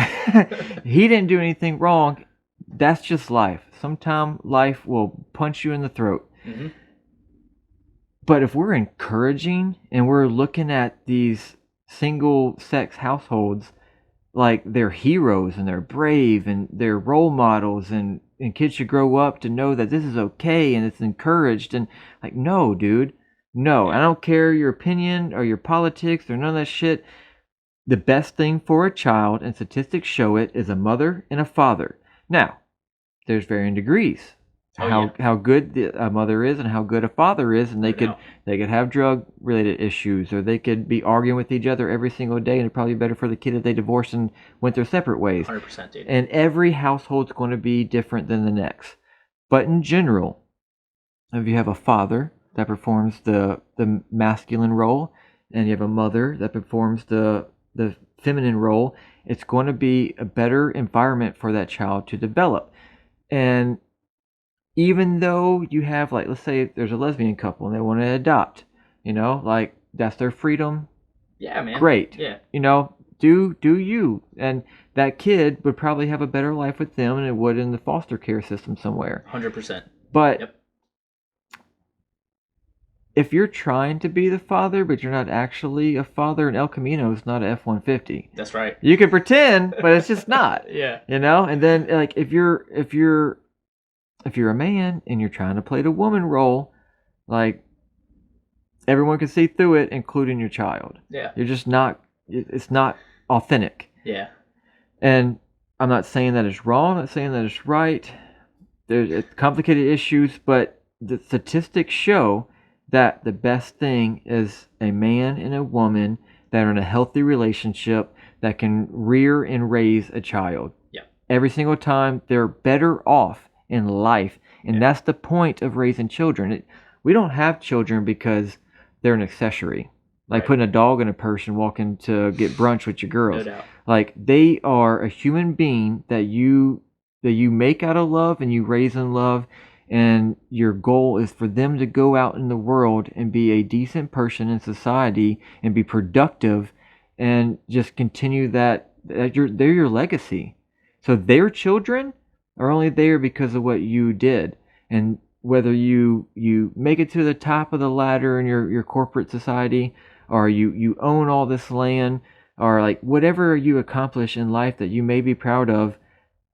he didn't do anything wrong. That's just life. Sometimes life will punch you in the throat. Mm-hmm. But if we're encouraging and we're looking at these single-sex households like they're heroes and they're brave and they're role models and kids should grow up to know that this is okay and it's encouraged, and like, no, dude. No, I don't care your opinion or your politics or none of that shit. The best thing for a child, and statistics show it, is a mother and a father. Now, there's varying degrees. How good a mother is and how good a father is, and they could have drug related issues, or they could be arguing with each other every single day, and it'd probably be better for the kid if they divorced and went their separate ways. 100%, dude. And every household's going to be different than the next. But in general, if you have a father that performs the masculine role, and you have a mother that performs the feminine role, it's going to be a better environment for that child to develop. And even though you have, like, let's say there's a lesbian couple and they want to adopt, like, that's their freedom. Yeah, man. Great. Yeah. Do you. And that kid would probably have a better life with them than it would in the foster care system somewhere. 100%. But if you're trying to be the father, but you're not actually a father, and El Camino is not an F-150. That's right. You can pretend, but it's just not. Yeah. And then, like, if you're a man and you're trying to play the woman role, like, everyone can see through it, including your child. Yeah. You're just not. It's not authentic. Yeah. And I'm not saying that it's wrong. I'm not saying that it's right. There's complicated issues, but the statistics show that the best thing is a man and a woman that are in a healthy relationship that can rear and raise a child. Yeah. Every single time, they're better off in life. And that's the point of raising children. We don't have children because they're an accessory. Like putting a dog in a purse and walking to get brunch with your girls. No doubt. Like, they are a human being that you make out of love and you raise in love. And your goal is for them to go out in the world and be a decent person in society and be productive and just continue they're your legacy. So their children are only there because of what you did. And whether you make it to the top of the ladder in your corporate society, or you own all this land, or like whatever you accomplish in life that you may be proud of,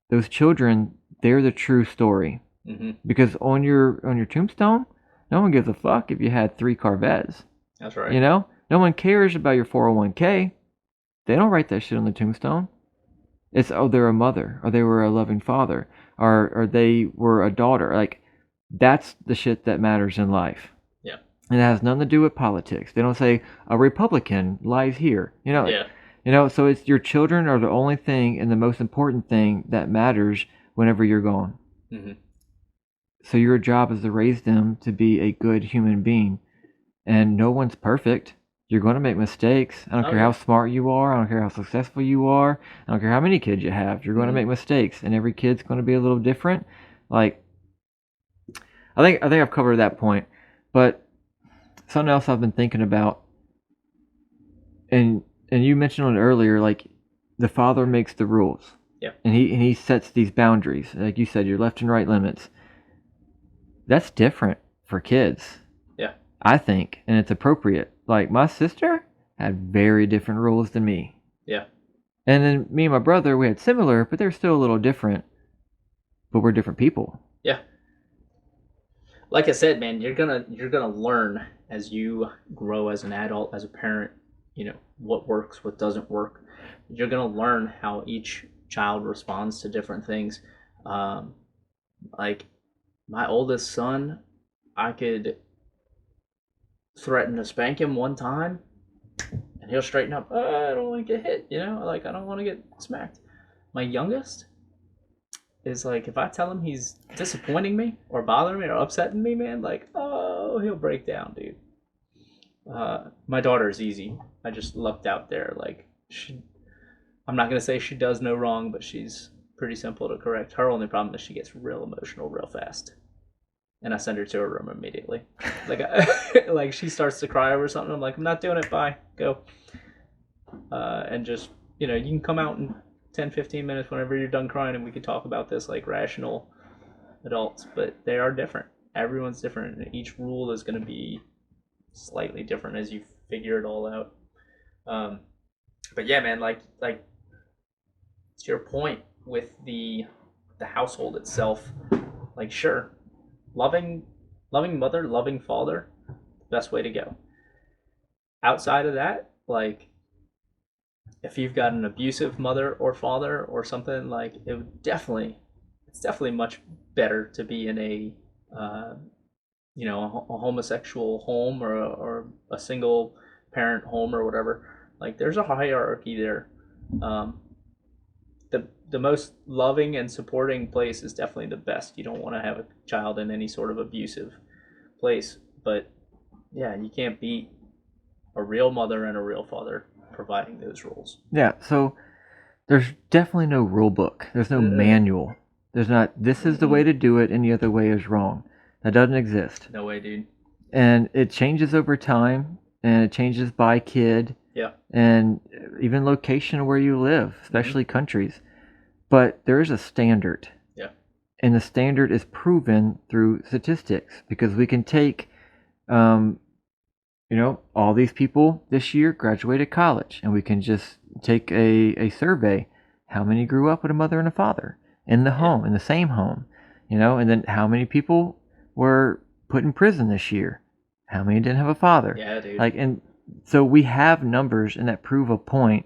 those children, they're the true story. Mm-hmm. Because on your tombstone, no one gives a fuck if you had 3 Corvettes. That's right. You know, no one cares about your 401k. They don't write that shit on the tombstone. It's, oh, they're a mother, or they were a loving father, or they were a daughter. Like, that's the shit that matters in life. Yeah. And it has nothing to do with politics. They don't say a Republican lies here. You know. Yeah. You know. So it's your children are the only thing and the most important thing that matters whenever you're gone. Mm-hmm. So your job is to raise them to be a good human being. And no one's perfect. You're going to make mistakes. I don't care how smart you are. I don't care how successful you are. I don't care how many kids you have. You're going to make mistakes, and every kid's going to be a little different. Like, I think I've covered that point. But something else I've been thinking about, and you mentioned it earlier, like the father makes the rules. Yeah. And he sets these boundaries. Like you said, your left and right limits. That's different for kids. Yeah. I think, and it's appropriate. Like, my sister had very different rules than me. Yeah. And then me and my brother, we had similar, but they're still a little different. But we're different people. Yeah. Like I said, man, you're gonna learn as you grow as an adult, as a parent, you know, what works, what doesn't work. You're gonna learn how each child responds to different things. Like my oldest son, I could threaten to spank him one time and he'll straighten up. I don't want to get hit, you know, like I don't want to get smacked. My youngest is like, if I tell him he's disappointing me or bothering me or upsetting me, man, like, oh, he'll break down, dude. My daughter is easy. I just lucked out there. Like, I'm not gonna say she does no wrong, but she's pretty simple to correct. Her only problem is she gets real emotional real fast, and I send her to her room immediately. Like, like she starts to cry over something. I'm like, I'm not doing it. Bye, go. And just, you know, you can come out in 10-15 minutes whenever you're done crying, and we could talk about this like rational adults. But they are different. Everyone's different, and each rule is going to be slightly different as you figure it all out. But yeah, man, like to your point with the household itself, like, sure, loving mother, loving father, best way to go. Outside of that, like, if you've got an abusive mother or father or something, like, it's definitely much better to be in a you know, a homosexual home or a single parent home or whatever. Like, there's a hierarchy there. The most loving and supporting place is definitely the best. You don't want to have a child in any sort of abusive place, but yeah, you can't beat a real mother and a real father providing those rules. Yeah, so there's definitely no rule book. There's no manual. There's not, this is the way to do it, any other way is wrong. That doesn't exist. No way, dude. And it changes over time, and it changes by kid. Yeah. And even location where you live, especially countries. But there is a standard. Yeah. And the standard is proven through statistics, because we can take, you know, all these people this year graduated college, and we can just take a survey. How many grew up with a mother and a father in the home, in the same home, you know, and then how many people were put in prison this year? How many didn't have a father? Yeah, dude. Like, and so we have numbers and that prove a point.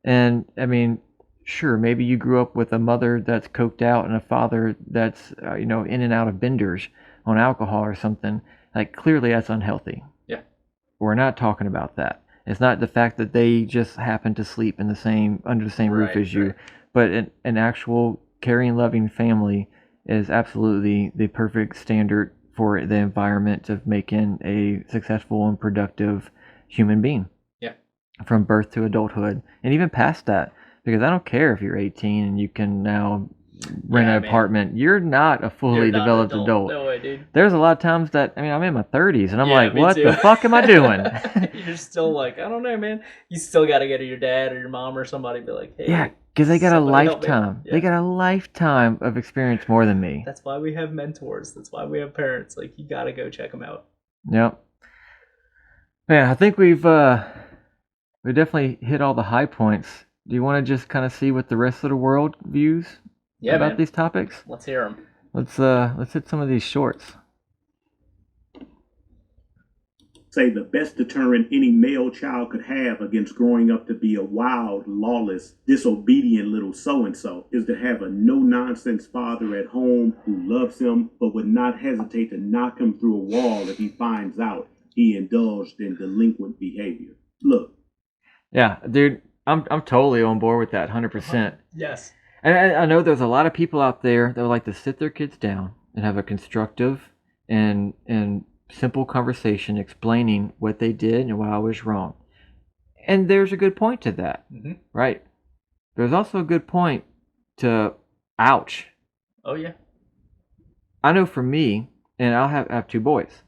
And I mean, sure, maybe you grew up with a mother that's coked out and a father that's, you know, in and out of benders on alcohol or something. Like, clearly that's unhealthy. Yeah. We're not talking about that. It's not the fact that they just happen to sleep in the same, under the same roof as you, but an actual caring, loving family is absolutely the perfect standard for the environment of making a successful and productive human being. Yeah. From birth to adulthood, and even past that, because I don't care if you're 18 and you can now rent Yeah, an man. apartment, you're not a You're fully not an developed adult. adult. No way, dude. There's a lot of times that, I mean, I'm in my 30s and I'm Yeah, like, me what too. the fuck am I doing? You're still like, I don't know, man. You still got to go to your dad or your mom or somebody and be like, Yeah, hey, because they got a somebody help me. lifetime. They Yeah. got a lifetime of experience more than me. That's why we have mentors. That's why we have parents. Like, you got to go check them out. Yep. Man, I think we definitely hit all the high points. Do you want to just kind of see what the rest of the world views Yeah, about man. these topics? Let's hear them. Let's hit some of these shorts. Say the best deterrent any male child could have against growing up to be a wild, lawless, disobedient little so-and-so is to have a no-nonsense father at home who loves him but would not hesitate to knock him through a wall if he finds out he indulged in delinquent behavior. Look. Yeah, dude, I'm totally on board with that, 100%. Yes. And I know there's a lot of people out there that would like to sit their kids down and have a constructive and simple conversation explaining what they did and why I was wrong. And there's a good point to that, right? There's also a good point to ouch. Oh, yeah. I know for me, and I have two boys,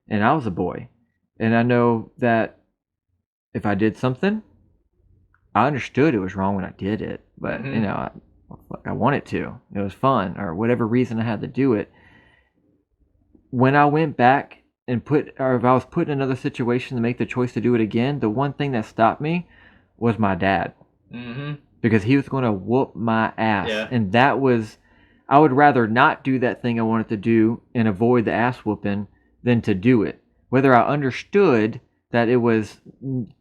and I was a boy, and I know that if I did something, I understood it was wrong when I did it, but you know, I wanted to. It was fun, or whatever reason I had to do it. When I went back and or if I was put in another situation to make the choice to do it again, the one thing that stopped me was my dad. Because he was going to whoop my ass. Yeah. And that was, I would rather not do that thing I wanted to do and avoid the ass whooping than to do it. Whether I understood that it was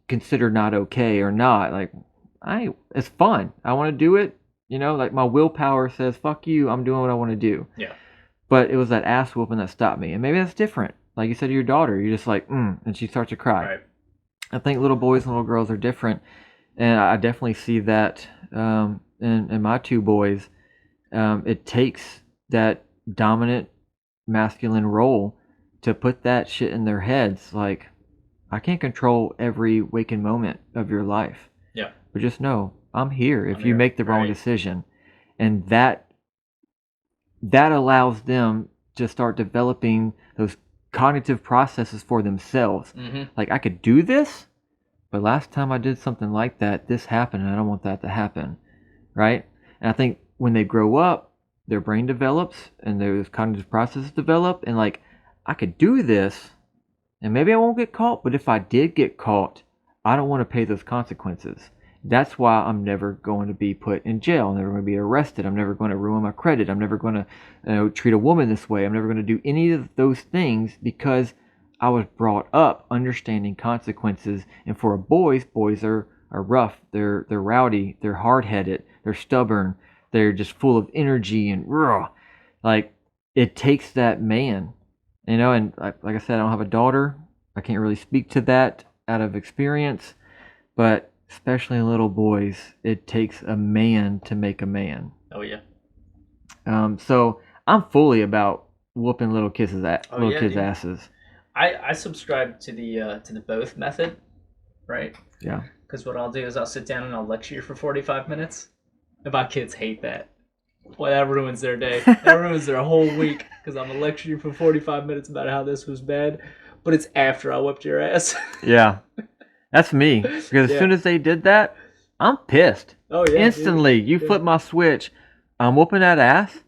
considered not okay or not, like, it's fun. I want to do it. You know, like my willpower says, fuck you, I'm doing what I want to do. Yeah. But it was that ass whooping that stopped me. And maybe that's different. Like you said to your daughter, you're just like, and she starts to cry. Right. I think little boys and little girls are different. And I definitely see that in my two boys. It takes that dominant masculine role to put that shit in their heads. Like, I can't control every waking moment of your life. Yeah. But just know, I'm here if you make the wrong decision. And that allows them to start developing those cognitive processes for themselves. Like, I could do this, but last time I did something like that, this happened, and I don't want that to happen, right? And I think when they grow up, their brain develops, and those cognitive processes develop, and like, I could do this, and maybe I won't get caught, but if I did get caught, I don't want to pay those consequences. That's why I'm never going to be put in jail. I'm never going to be arrested. I'm never going to ruin my credit. I'm never going to treat a woman this way. I'm never going to do any of those things because I was brought up understanding consequences. And for boys are rough. They're rowdy. They're hard-headed. They're stubborn. They're just full of energy and raw. Like, it takes that man, you know. And like I said, I don't have a daughter. I can't really speak to that out of experience, but especially in little boys, it takes a man to make a man. Oh, yeah. So I'm fully about whooping little kids' asses. I subscribe to the both method, right? Yeah. Because what I'll do is I'll sit down and I'll lecture you for 45 minutes. And my kids hate that. Boy, that ruins their day. That ruins their whole week. Because I'm going to lecture you for 45 minutes about how this was bad. But it's after I whipped your ass. Yeah. That's me. Because as soon as they did that, I'm pissed. Oh, yeah. Instantly, you flip my switch. I'm whooping that ass,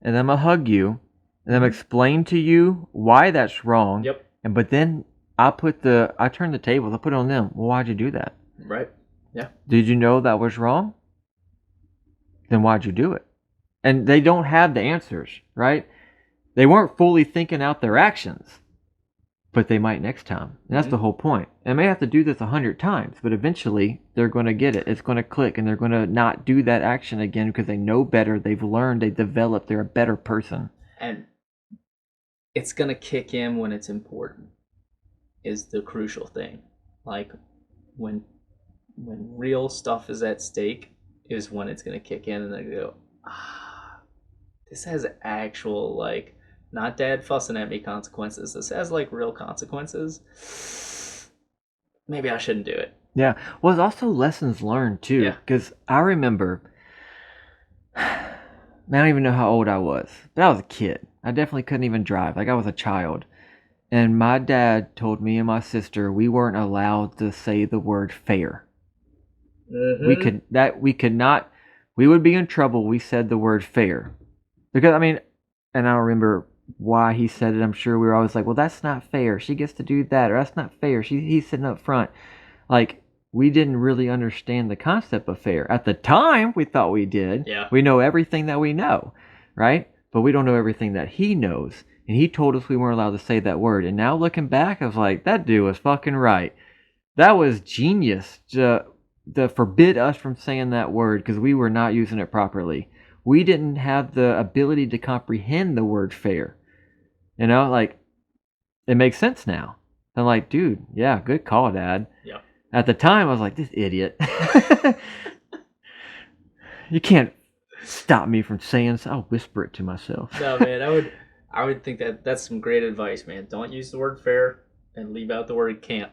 and then I'm going to hug you, and I'm going to explain to you why that's wrong. Yep. But then I turn the tables, I put it on them. Well, why'd you do that? Right. Yeah. Did you know that was wrong? Then why'd you do it? And they don't have the answers, right? They weren't fully thinking out their actions. But they might next time. And that's the whole point. And they may have to do this 100 times, but eventually they're going to get it. It's going to click, and they're going to not do that action again because they know better. They've learned. They've developed. They're a better person. And it's going to kick in when it's important is the crucial thing. Like, when real stuff is at stake is when it's going to kick in, and they go, this has actual, like, not dad fussing at me consequences. This has, like, real consequences. Maybe I shouldn't do it. Yeah. Well, it's also lessons learned, too. Because I remember, man, I don't even know how old I was, but I was a kid. I definitely couldn't even drive. Like I was a child. And my dad told me and my sister we weren't allowed to say the word fair. We could not, we would be in trouble. We said the word fair because I mean, and I don't remember why he said it. I'm sure we were always like, well, that's not fair. She gets to do that, or that's not fair. He's sitting up front. Like we didn't really understand the concept of fair at the time. We thought we did. Yeah. We know everything that we know, right? But we don't know everything that he knows. And he told us we weren't allowed to say that word. And now looking back, I was like, that dude was fucking right. That was genius to forbid us from saying that word because we were not using it properly. We didn't have the ability to comprehend the word fair. You know, like, it makes sense now. I'm like, dude, yeah, good call, Dad. Yeah. At the time, I was like, this idiot. You can't stop me from saying so. I'll whisper it to myself. No, man, I would think that's some great advice, man. Don't use the word fair and leave out the word can't.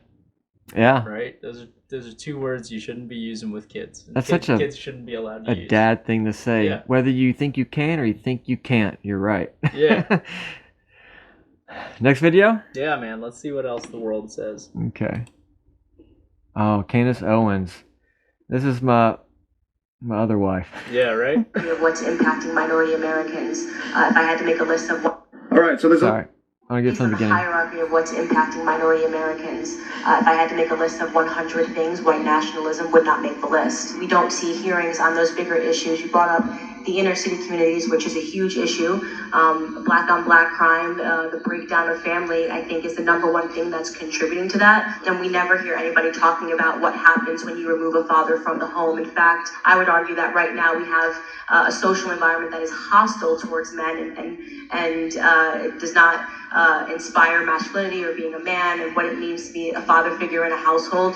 Yeah. Right? Those are two words you shouldn't be using with kids. That's such a kids shouldn't be allowed to use. dad thing to say. Yeah. Whether you think you can or you think you can't, you're right. Yeah. Next video? Yeah, man. Let's see what else the world says. Okay. Oh, Candace Owens. This is my other wife. Yeah, right? Of what's impacting minority Americans. If I had to make a list of what... All right, so there's Sorry. I want to get from the beginning. hierarchy of what's impacting minority Americans. If I had to make a list of 100 things, white nationalism would not make the list. We don't see hearings on those bigger issues. You brought up the inner city communities, which is a huge issue. Black on black crime, the breakdown of family, I think is the number one thing that's contributing to that. And we never hear anybody talking about what happens when you remove a father from the home. In fact, I would argue that right now we have a social environment that is hostile towards men and it does not inspire masculinity or being a man and what it means to be a father figure in a household.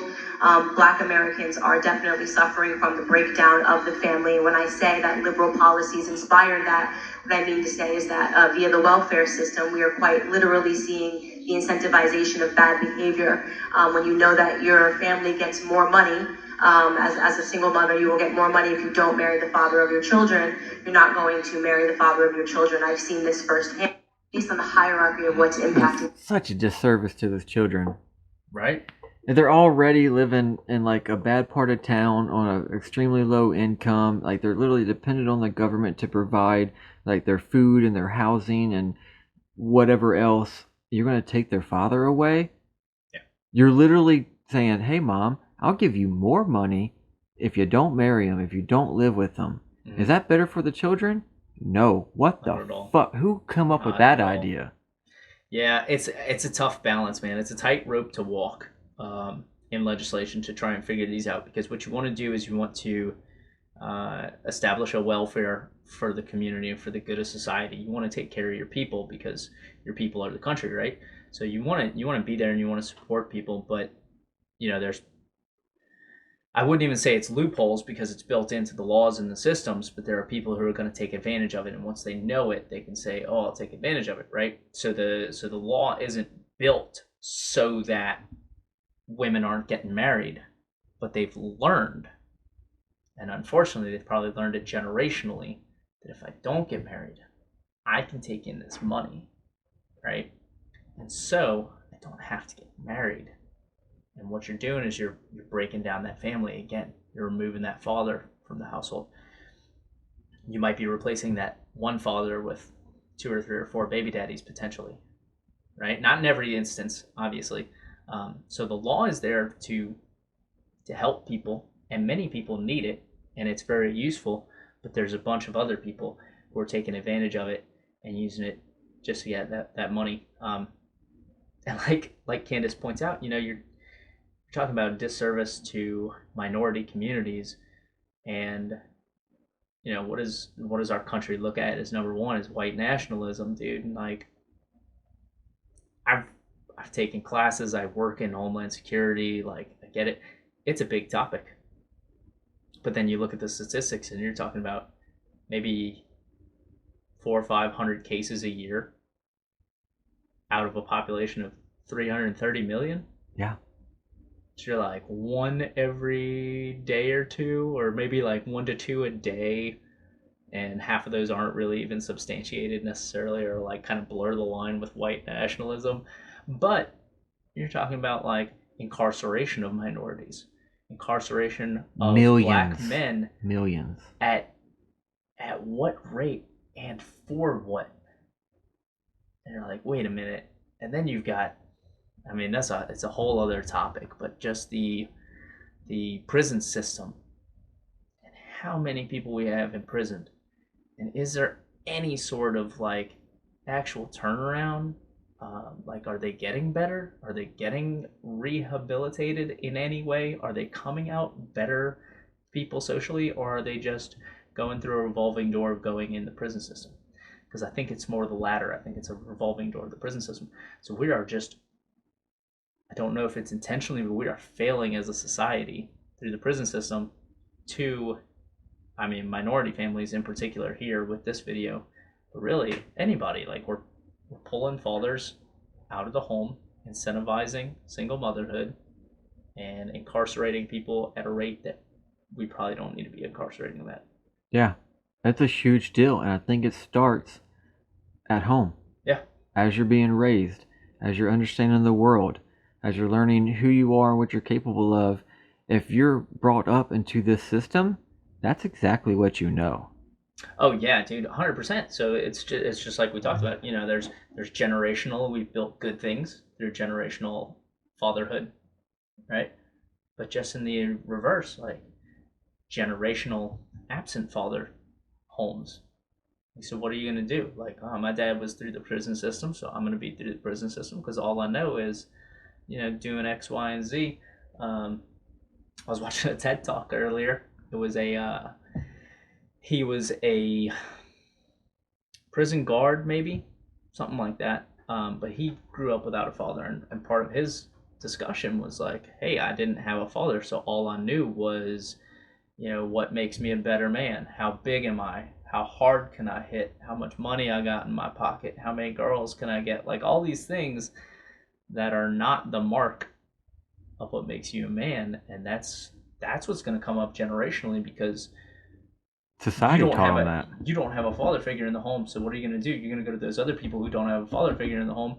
Black Americans are definitely suffering from the breakdown of the family. When I say that liberal policies inspire that, what I mean to say is that via the welfare system, we are quite literally seeing the incentivization of bad behavior. When you know that your family gets more money, as a single mother, you will get more money if you don't marry the father of your children. You're not going to marry the father of your children. I've seen this firsthand. Based on the hierarchy of what's impacting. Such a disservice to those children. Right? And they're already living in like a bad part of town on an extremely low income. Like they're literally dependent on the government to provide like their food and their housing and whatever else. You're going to take their father away? Yeah. You're literally saying, hey, Mom, I'll give you more money if you don't marry him, if you don't live with him. Mm-hmm. Is that better for the children? No. What the fuck? Who come up with that idea? Yeah, it's a tough balance, man. It's a tight rope to walk in legislation to try and figure these out, because what you want to do is you want to establish a welfare for the community and for the good of society. You want to take care of your people because your people are the country, right? So you want to be there and you want to support people, but you know, I wouldn't even say it's loopholes because it's built into the laws and the systems, but there are people who are going to take advantage of it. And once they know it, they can say, oh, I'll take advantage of it, right? So the law isn't built so that women aren't getting married, but they've learned, and unfortunately, they've probably learned it generationally, that if I don't get married, I can take in this money, right? And so I don't have to get married. And what you're doing is you're breaking down that family again. You're removing that father from the household. You might be replacing that one father with 2 or 3 or 4 baby daddies potentially, right? Not in every instance, obviously. So the law is there to help people, and many people need it, and it's very useful. But there's a bunch of other people who are taking advantage of it and using it just to get that money. And like Candace points out, you know, you're talking about disservice to minority communities, and you know, what does our country look at as number one is white nationalism, dude. And like I've taken classes, I work in Homeland Security, like I get it. It's a big topic. But then you look at the statistics and you're talking about maybe 400 or 500 cases a year out of a population of 330 million. Yeah. So you're like 1 every day or 2, or maybe like 1 to 2 a day. and half of those aren't really even substantiated necessarily, or like kind of blur the line with white nationalism. But you're talking about like incarceration of minorities, incarceration of black men, millions. At what rate and for what? And you're like, wait a minute. And then you've got, I mean, it's a whole other topic, but just the prison system and how many people we have imprisoned, and is there any sort of like actual turnaround? Like, are they getting better? Are they getting rehabilitated in any way? Are they coming out better people socially, or are they just going through a revolving door of going in the prison system? Because I think it's more the latter. I think it's a revolving door of the prison system. So we are just, I don't know if it's intentionally, but we are failing as a society through the prison system to, I mean, minority families in particular here with this video, but really anybody. Like, we're pulling fathers out of the home, incentivizing single motherhood, and incarcerating people at a rate that we probably don't need to be incarcerating them at. Yeah, that's a huge deal, and I think it starts at home. Yeah. As you're being raised, as you're understanding the world, as you're learning who you are and what you're capable of, if you're brought up into this system, that's exactly what you know. Oh yeah, dude, 100%. So it's just like we talked about. You know, there's generational. We've built good things through generational fatherhood, right? But just in the reverse, like generational absent father homes. So what are you going to do? Like, oh, my dad was through the prison system, so I'm going to be through the prison system because all I know is, you know, doing X, Y, and Z. I was watching a TED Talk earlier. It was he was a prison guard, maybe, something like that. But he grew up without a father, and part of his discussion was like, hey, I didn't have a father, so all I knew was, you know, what makes me a better man? How big am I? How hard can I hit? How much money I got in my pocket? How many girls can I get? Like, all these things that are not the mark of what makes you a man. And that's what's going to come up generationally, because society taught them that. You don't have a father figure in the home, so what are you going to do? You're going to go to those other people who don't have a father figure in the home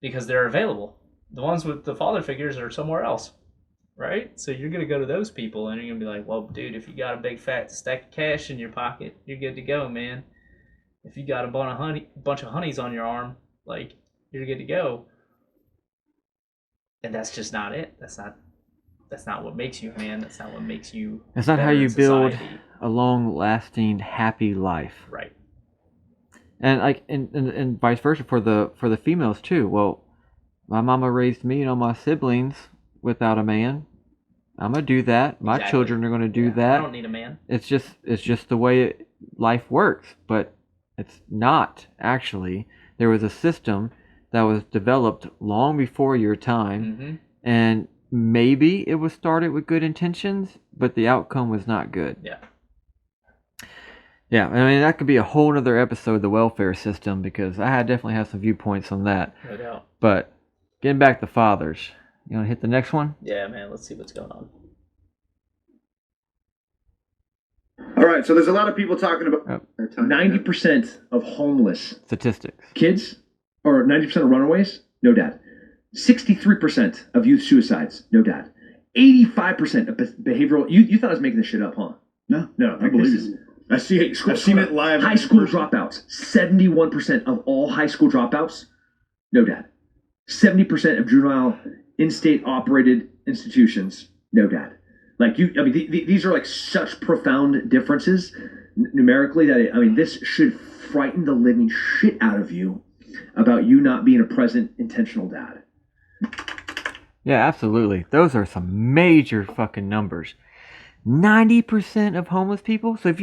because they're available. The ones with the father figures are somewhere else. Right? So you're going to go to those people and you're going to be like, well, dude, if you got a big fat stack of cash in your pocket, you're good to go, man. If you got a bunch of honeys on your arm, like, you're good to go. And that's just not it. That's not what makes you a man. That's not what makes you. That's not how you build a long-lasting, happy life. Right. And like, and vice versa for the females too. Well, my mama raised me and all my siblings without a man. I'm gonna do that. My children are gonna do that. I don't need a man. It's just the way life works. But it's not actually. There was a system that was developed long before your time, and maybe it was started with good intentions, but the outcome was not good. Yeah. Yeah, I mean, that could be a whole other episode, the welfare system, because I definitely have some viewpoints on that. No doubt. But getting back to fathers, you want to hit the next one? Yeah, man, let's see what's going on. All right, so there's a lot of people talking about 90% of homeless statistics. Kids, or 90% of runaways, no dad. 63% of youth suicides, no dad. 85% of behavioral. You thought I was making this shit up, huh? No, I believe it. I've seen it live. High school dropouts. 71% of all high school dropouts, no dad. 70% of juvenile in-state operated institutions, no dad. Like, these are like such profound differences numerically that this should frighten the living shit out of you about you not being a present, intentional dad. Yeah, absolutely. Those are some major fucking numbers. 90% of homeless people. So if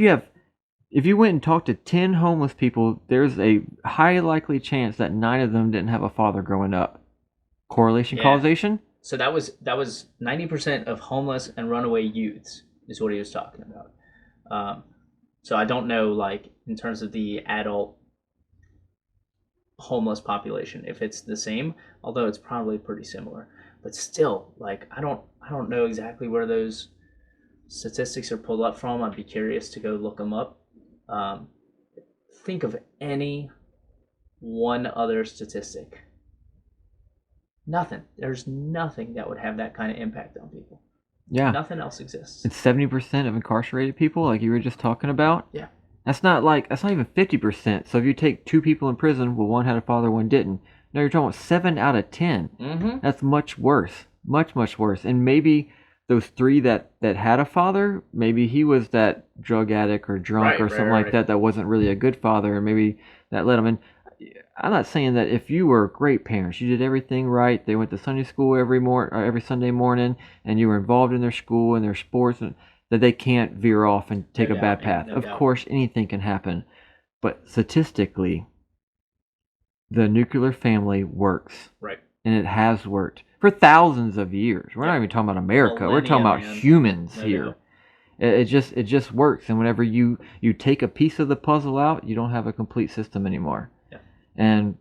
you went and talked to 10 homeless people, there's a high likely chance that 9 of them didn't have a father growing up. Correlation, causation? So that was 90% of homeless and runaway youths is what he was talking about. So I don't know, like, in terms of the adult homeless population, if it's the same, although it's probably pretty similar. But still, like, I don't know exactly where those statistics are pulled up from. I'd be curious to go look them up. Think of any one other statistic. Nothing. There's nothing that would have that kind of impact on people. Yeah. Nothing else exists. It's 70% of incarcerated people, like you were just talking about. Yeah. That's not even 50%. So if you take 2 people in prison, well, one had a father, one didn't. No, you're talking about 7 out of 10. Mm-hmm. That's much worse. Much, much worse. And maybe those 3 that had a father, maybe he was that drug addict or drunk or something like that wasn't really a good father, and maybe that led him in. I'm not saying that if you were great parents, you did everything right, they went to Sunday school every Sunday morning, and you were involved in their school and their sports, and that they can't veer off and take a bad path. Of course, anything can happen. But statistically, the nuclear family works. Right. And it has worked for thousands of years. We're not even talking about America. We're talking about humans here. It just works. And whenever you take a piece of the puzzle out, you don't have a complete system anymore. Yeah. And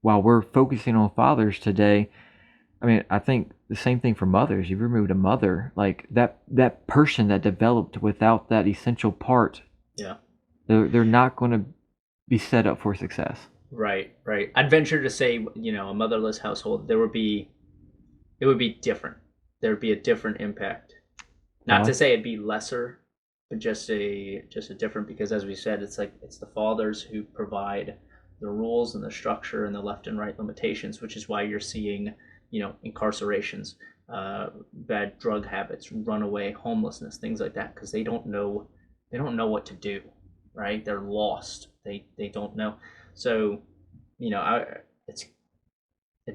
while we're focusing on fathers today, I mean, I think the same thing for mothers. You've removed a mother, like that person that developed without that essential part. Yeah. They're not going to be set up for success. Right. I'd venture to say, a motherless household, it would be different. There would be a different impact. Not to say it'd be lesser, but just a different, because as we said, it's the fathers who provide the rules and the structure and the left and right limitations, which is why you're seeing, incarcerations, bad drug habits, runaway homelessness, things like that, because they don't know what to do, right? They're lost. They don't know. So, it'd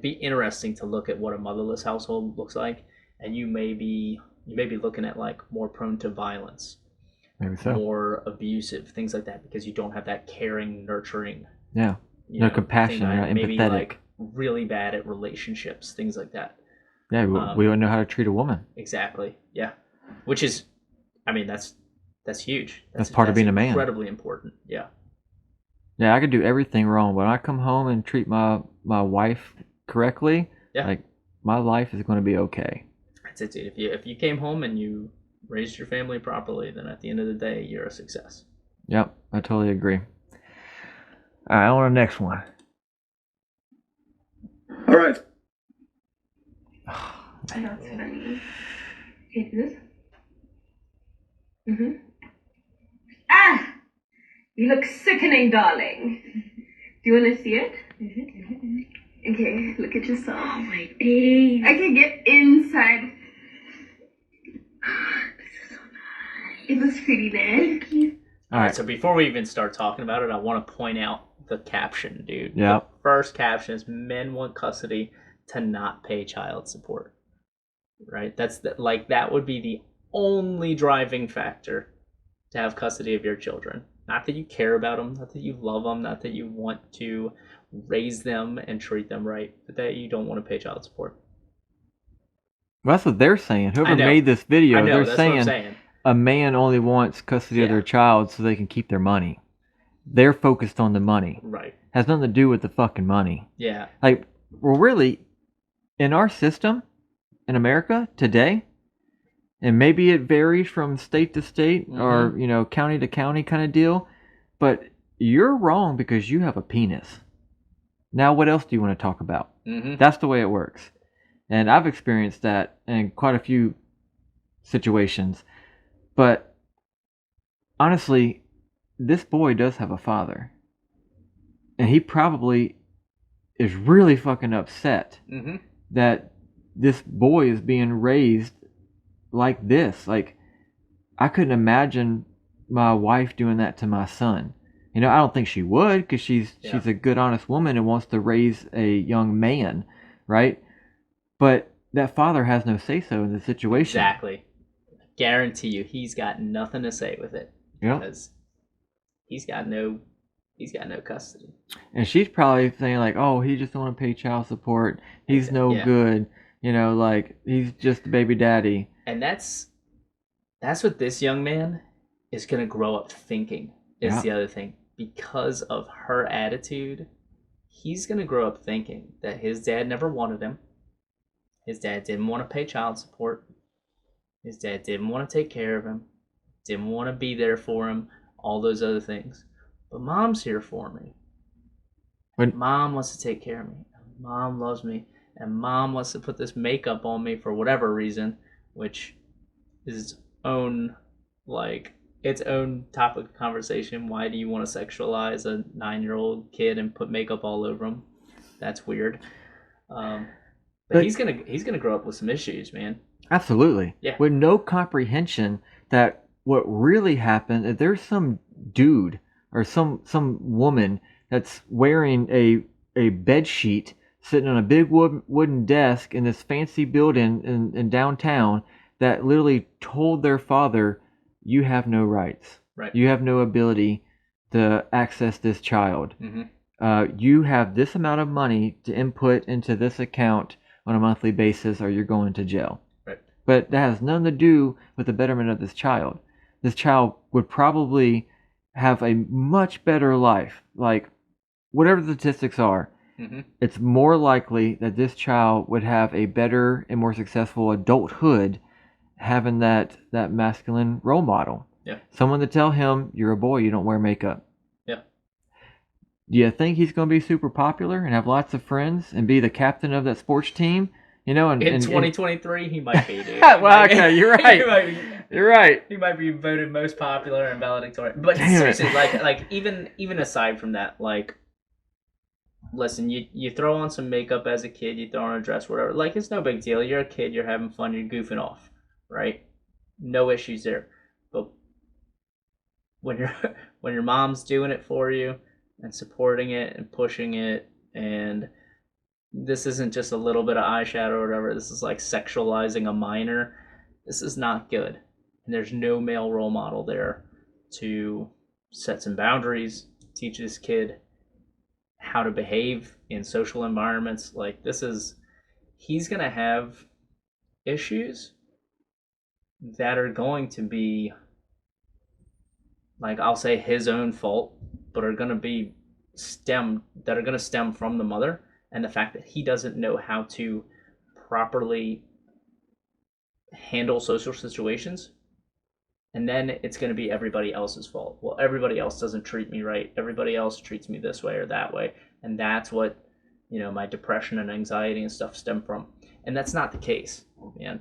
be interesting to look at what a motherless household looks like, and you may be looking at more prone to violence, maybe so, more abusive, things like that, because you don't have that caring, nurturing, no compassion, maybe empathetic, really bad at relationships, things like that. Yeah, we don't know how to treat a woman. Exactly. Yeah, which is, that's huge. That's part of being a man. Incredibly important. Yeah. Yeah, I could do everything wrong, but when I come home and treat my wife correctly, my life is going to be okay. That's it, dude. If you came home and you raised your family properly, then at the end of the day, you're a success. Yep, I totally agree. All right, on to the next one. All right. That's funny. Okay, do this. Mm-hmm. Ah! You look sickening, darling. Do you want to see it? Mm-hmm. Okay, look at yourself. Oh, my babe. I can get inside. This is so nice. It looks pretty, man. Thank you. All right, so before we even start talking about it, I want to point out the caption, dude. Yeah. The first caption is men want custody to not pay child support. Right? That would be the only driving factor to have custody of your children. Not that you care about them, not that you love them, not that you want to raise them and treat them right, but that you don't want to pay child support. Well, that's what they're saying. Whoever made this video, they're that's saying, what I'm saying a man only wants custody of their child so they can keep their money. They're focused on the money. Right. Has nothing to do with the fucking money. Yeah. Well, really, in our system, in America today, and maybe it varies from state to state or county to county kind of deal, but you're wrong because you have a penis. Now what else do you want to talk about? That's the way it works. And I've experienced that in quite a few situations. But honestly, this boy does have a father, and he probably is really fucking upset that this boy is being raised like this. I couldn't imagine my wife doing that to my son. I don't think she would, because she's a good, honest woman and wants to raise a young man, right? But that father has no say-so in the situation. Exactly. I guarantee you, he's got nothing to say with it, because he's got no custody. And she's probably saying oh, he just don't want to pay child support. He's no good. He's just a baby daddy. And that's what this young man is going to grow up thinking is the other thing. Because of her attitude, he's going to grow up thinking that his dad never wanted him. His dad didn't want to pay child support. His dad didn't want to take care of him. Didn't want to be there for him. all those other things. But mom's here for me. When- Mom wants to take care of me. Mom loves me. And mom wants to put this makeup on me for whatever reason, which is its own, like, its own topic of conversation. Why do you want to sexualize a 9-year-old kid and put makeup all over him? That's weird. But he's gonna grow up with some issues, man. Absolutely. Yeah. With no comprehension that what really happened, if there's some dude or some woman that's wearing a bed sheet sitting on a big wooden desk in this fancy building in downtown that literally told their father, you have no rights. Right. You have no ability to access this child. Mm-hmm. You have this amount of money to input into this account on a monthly basis or you're going to jail. Right. But that has nothing to do with the betterment of this child. This child would probably have a much better life. Like, whatever the statistics are, Mm-hmm. it's more likely that this child would have a better and more successful adulthood having that masculine role model. Yeah. Someone to tell him, you're a boy, you don't wear makeup. Yeah. Do you think he's going to be super popular and have lots of friends and be the captain of that sports team? You know, In 2023, he might be, dude. Well, okay, you're right. You're right. He might be voted most popular and valedictorian. But Damn seriously, it. like even aside from that, like, listen, you throw on some makeup as a kid, you throw on a dress, whatever. Like, it's no big deal. You're a kid, you're having fun, you're goofing off, right? No issues there. But when your mom's doing it for you and supporting it and pushing it, and this isn't just a little bit of eyeshadow or whatever, this is like sexualizing a minor, this is not good. And there's no male role model there to set some boundaries, teach this kid how to behave in social environments. Like, he's gonna have issues that are going to be, like, I'll say his own fault, but are gonna stem from the mother, and the fact that he doesn't know how to properly handle social situations. And then it's going to be everybody else's fault. Well, everybody else doesn't treat me right. Everybody else treats me this way or that way. And that's what, my depression and anxiety and stuff stem from. And that's not the case, man.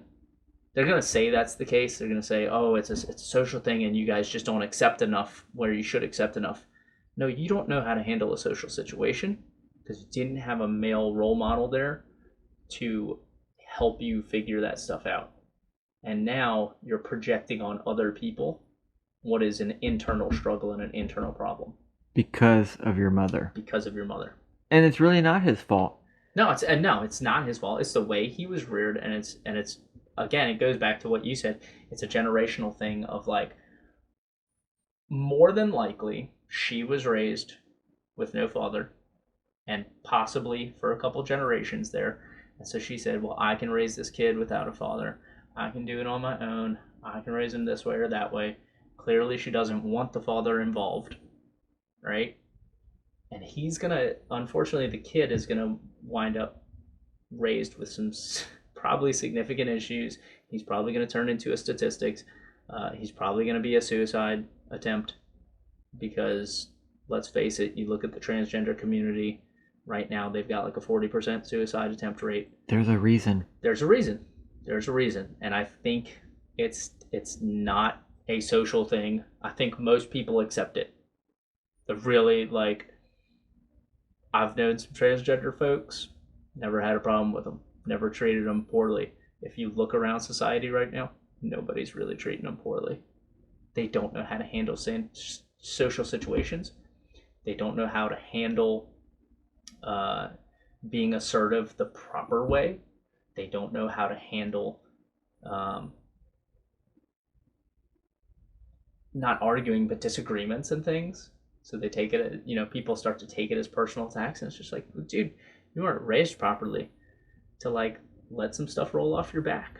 They're going to say that's the case. They're going to say, oh, it's a social thing and you guys just don't accept enough where you should accept enough. No, you don't know how to handle a social situation because you didn't have a male role model there to help you figure that stuff out. And now you're projecting on other people what is an internal struggle and an internal problem. Because of your mother. Because of your mother. And it's really not his fault. No, it's not his fault. It's the way he was reared, and it's again, it goes back to what you said. It's a generational thing of, like, more than likely she was raised with no father, and possibly for a couple generations there. And so she said, well, I can raise this kid without a father. I can do it on my own. I can raise him this way or that way. Clearly, she doesn't want the father involved, right? And unfortunately, the kid is going to wind up raised with some probably significant issues. He's probably going to turn into a statistics. He's probably going to be a suicide attempt because, let's face it, you look at the transgender community right now, they've got like a 40% suicide attempt rate. There's a reason. There's a reason, and I think it's not a social thing. I think most people accept it. But really, like, I've known some transgender folks, never had a problem with them, never treated them poorly. If you look around society right now, nobody's really treating them poorly. They don't know how to handle social situations. They don't know how to handle being assertive the proper way. They don't know how to handle not arguing, but disagreements and things. So they take it, people start to take it as personal attacks, and it's just like, dude, you weren't raised properly to, like, let some stuff roll off your back,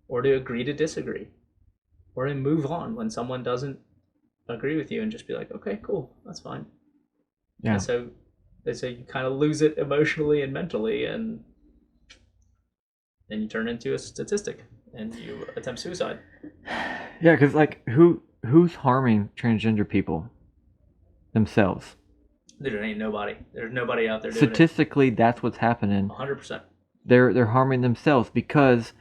or to agree to disagree, or to move on when someone doesn't agree with you and just be like, okay, cool, that's fine. Yeah. And so you kind of lose it emotionally and mentally, and then you turn into a statistic and you attempt suicide. Yeah, because, like, who who's harming transgender people? Themselves. There ain't nobody. There's nobody out there doing Statistically, that's what's happening. it. 100%. They're harming themselves because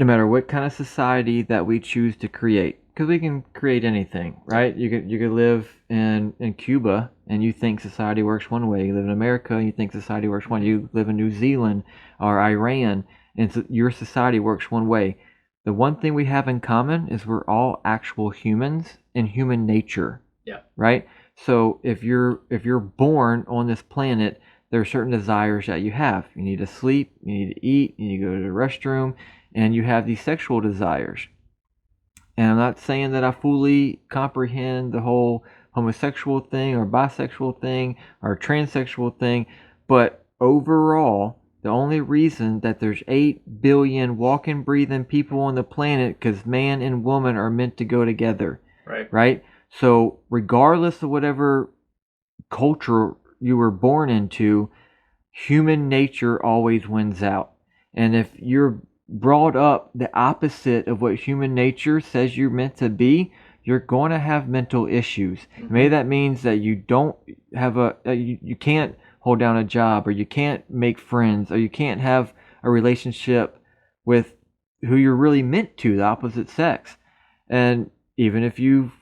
no matter what kind of society that we choose to create, because we can create anything, right? You could live in Cuba and you think society works one way. You live in America and you think society works one. You live in New Zealand or Iran and so your society works one way. The one thing we have in common is we're all actual humans in human nature. Yeah. Right? So if you're born on this planet, there are certain desires that you have. You need to sleep, you need to eat, you need to go to the restroom, and you have these sexual desires. And I'm not saying that I fully comprehend the whole homosexual thing or bisexual thing or transsexual thing, but overall, the only reason that there's 8 billion walking, breathing people on the planet because man and woman are meant to go together. Right. Right? So regardless of whatever culture you were born into, human nature always wins out. And if you're brought up the opposite of what human nature says you're meant to be, you're going to have mental issues. Maybe that means that you don't have you can't hold down a job, or you can't make friends, or you can't have a relationship with who you're really meant to, the opposite sex. And even if you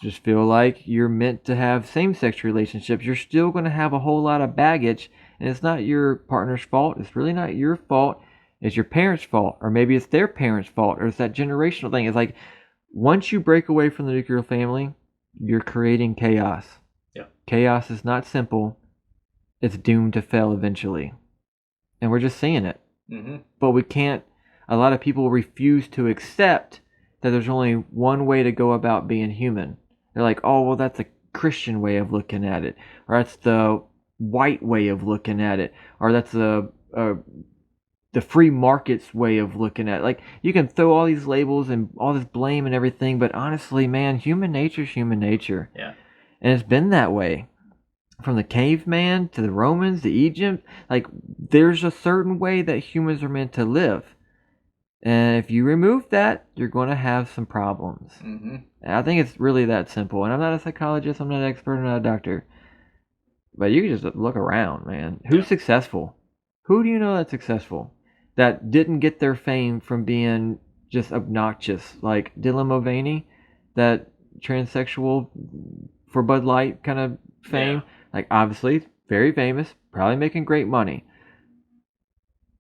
just feel like you're meant to have same-sex relationships, you're still going to have a whole lot of baggage, and it's not your partner's fault. It's really not your fault. It's your parents' fault, or maybe it's their parents' fault, or it's that generational thing. It's like once you break away from the nuclear family, you're creating chaos. Yeah. Chaos is not simple. It's doomed to fail eventually. And we're just seeing it. Mm-hmm. But we can't, a lot of people refuse to accept that there's only one way to go about being human. They're like, oh, well, that's a Christian way of looking at it, or that's the white way of looking at it, or that's the free market's way of looking at it. Like, you can throw all these labels and all this blame and everything, but honestly, man, human nature is human nature. Yeah. And it's been that way. From the caveman to the Romans to Egypt, like, there's a certain way that humans are meant to live. And if you remove that, you're going to have some problems. Mm-hmm. And I think it's really that simple. And I'm not a psychologist, I'm not an expert, I'm not a doctor. But you can just look around, man. Who's successful? Who do you know that's successful? That didn't get their fame from being just obnoxious. Like Dylan Mulvaney, that transsexual for Bud Light kind of fame. Yeah. Like, obviously, very famous, probably making great money.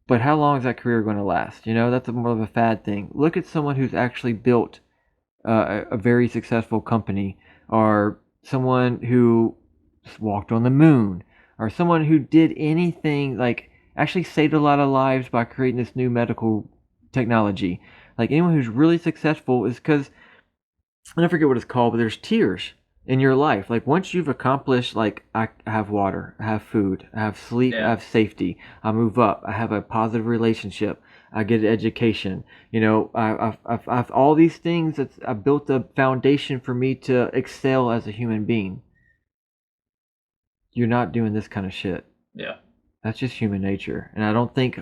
But how long is that career going to last? You know, that's more of a fad thing. Look at someone who's actually built a very successful company, or someone who walked on the moon, or someone who did anything, like actually saved a lot of lives by creating this new medical technology. Like, anyone who's really successful is because, I don't forget what it's called, but there's tiers in your life. Like, once you've accomplished, like, I have water, I have food, I have sleep, I have safety, I move up, I have a positive relationship, I get an education, you know, I've all these things that I built a foundation for me to excel as a human being. You're not doing this kind of shit. Yeah. That's just human nature. And I don't think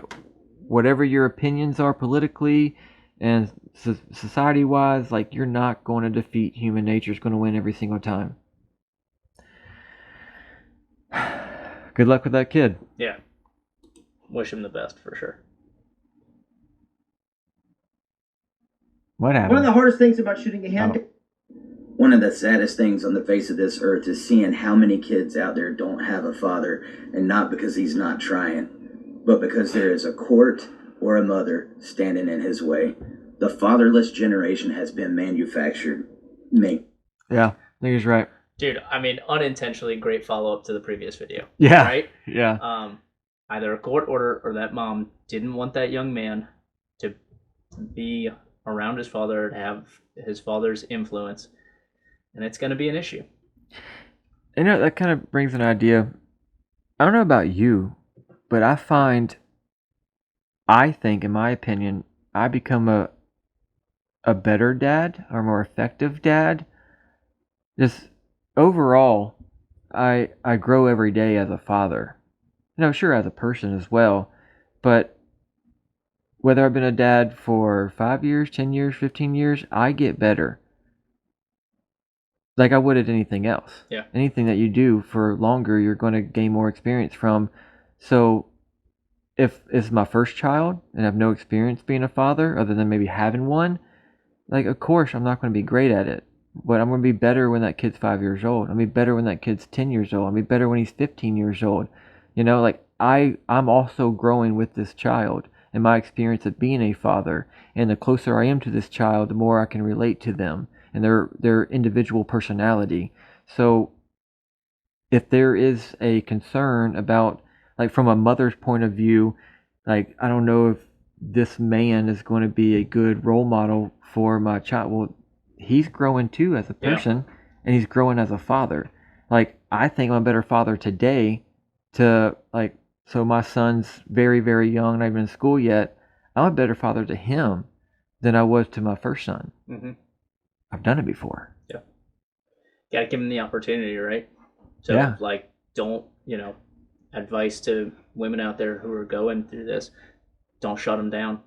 whatever your opinions are politically and society-wise, like, you're not going to defeat human nature. It's going to win every single time. Good luck with that kid. Yeah. Wish him the best for sure. What happened? One of the hardest things about shooting a hand. One of the saddest things on the face of this earth is seeing how many kids out there don't have a father, and not because he's not trying, but because there is a court or a mother standing in his way. The fatherless generation has been manufactured. Yeah, I think he's right. Dude, I mean, unintentionally great follow-up to the previous video. Yeah. Right? Yeah. Either a court order or that mom didn't want that young man to be around his father, to have his father's influence, and it's going to be an issue. You know, that kind of brings an idea. I don't know about you, but I think, in my opinion, I become a better dad, or more effective dad. Just overall, I grow every day as a father. You know, sure, as a person as well, but whether I've been a dad for 5 years, 10 years, 15 years, I get better. Like I would at anything else. Yeah. Anything that you do for longer, you're going to gain more experience from. So if it's my first child and I have no experience being a father other than maybe having one, like of course I'm not going to be great at it. But I'm going to be better when that kid's 5 years old. I'll be better when that kid's 10 years old. I'll be better when he's 15 years old. You know, like I'm also growing with this child and my experience of being a father. And the closer I am to this child, the more I can relate to them and their individual personality. So if there is a concern about, like from a mother's point of view, like I don't know if this man is going to be a good role model for my child. Well, he's growing too as a person, and he's growing as a father. Like I think I'm a better father today to like, so my son's very, very young, not even in school yet. I'm a better father to him than I was to my first son. Mm-hmm. I've done it before. Yeah. Gotta give him the opportunity, right? So Yeah. like, don't, advice to women out there who are going through this, don't shut them down.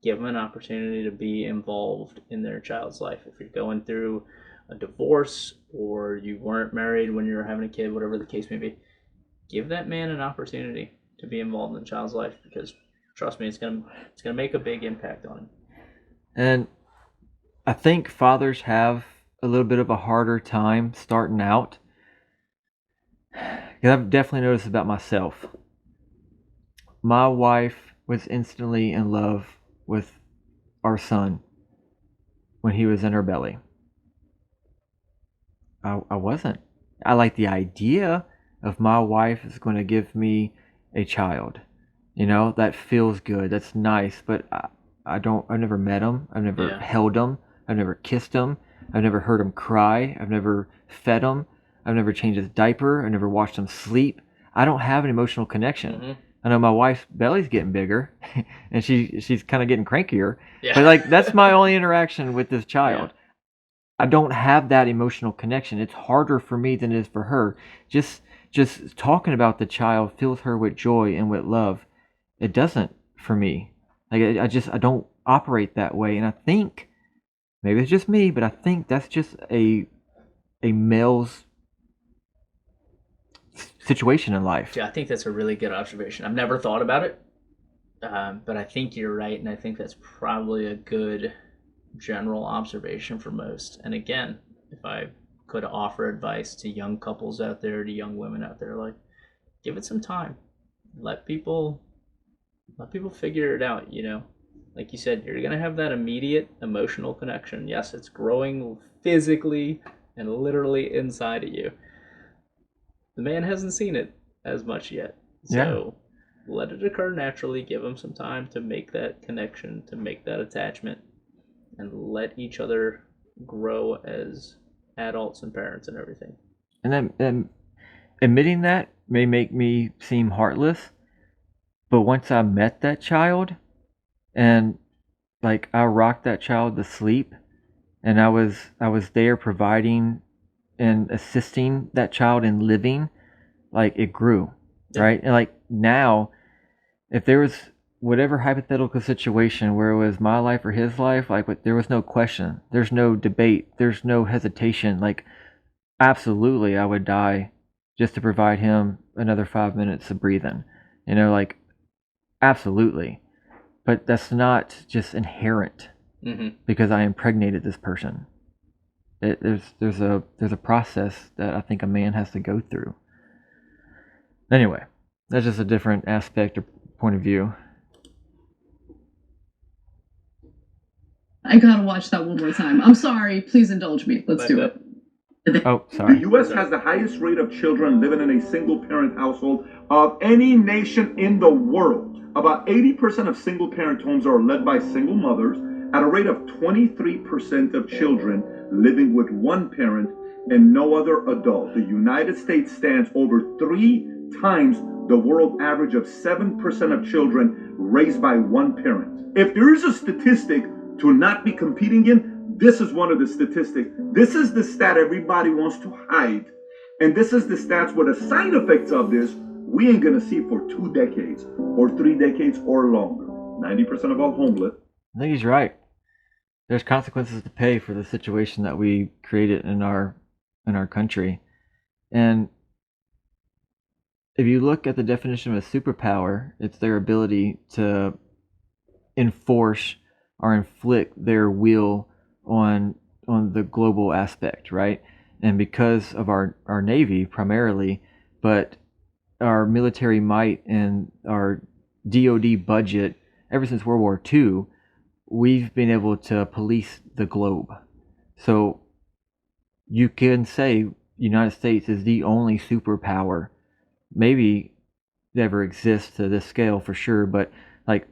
Give them an opportunity to be involved in their child's life. If you're going through a divorce or you weren't married when you were having a kid, whatever the case may be, give that man an opportunity to be involved in the child's life, because trust me, it's gonna make a big impact on him. And I think fathers have a little bit of a harder time starting out. Because I've definitely noticed about myself. My wife was instantly in love with our son when he was in her belly. I wasn't. I like the idea of my wife is going to give me a child. You know, that feels good. That's nice. But I've never met him. I've never held him. I've never kissed him. I've never heard him cry. I've never fed him. I've never changed his diaper. I've never watched him sleep. I don't have an emotional connection. Mm-hmm. I know my wife's belly's getting bigger, and she's kind of getting crankier. Yeah. But like that's my only interaction with this child. I don't have that emotional connection. It's harder for me than it is for her. Just talking about the child fills her with joy and with love. It doesn't for me. Like I don't operate that way. And I think maybe it's just me, but I think that's just a male's situation in life. Yeah, I think that's a really good observation. I've never thought about it, but I think you're right, and I think that's probably a good general observation for most. And again, if I could offer advice to young couples out there, to young women out there, like, give it some time. Let people figure it out, Like you said, you're going to have that immediate emotional connection. Yes, it's growing physically and literally inside of you. The man hasn't seen it as much yet. So let it occur naturally. Give him some time to make that connection, to make that attachment, and let each other grow as adults and parents and everything. And then admitting that may make me seem heartless, but once I met that child and like I rocked that child to sleep, and I was there providing and assisting that child in living, like it grew, right? And like now, if there was whatever hypothetical situation where it was my life or his life, like there was no question, there's no debate, there's no hesitation. Like absolutely, I would die just to provide him another 5 minutes of breathing. Like absolutely. But that's not just inherent because I impregnated this person. There's a process that I think a man has to go through. Anyway, that's just a different aspect or point of view. I gotta watch that one more time. I'm sorry. Please indulge me. Let's do it. Oh, sorry. The U.S. has the highest rate of children living in a single-parent household of any nation in the world. About 80% of single-parent homes are led by single mothers, at a rate of 23% of children living with one parent and no other adult. The United States stands over 3 times the world average of 7% of children raised by one parent. If there is a statistic to not be competing in, this is one of the statistics. This is the stat everybody wants to hide. And this is the stats where the side effects of this, we ain't gonna see for 2 decades or 3 decades or longer. 90% of all homeless. I think he's right. There's consequences to pay for the situation that we created in our country. And if you look at the definition of a superpower, it's their ability to enforce or inflict their will on the global aspect, right? And because of our Navy primarily, but our military might and our DoD budget ever since World War II, we've been able to police the globe. So you can say United States is the only superpower maybe that ever exists to this scale for sure, but like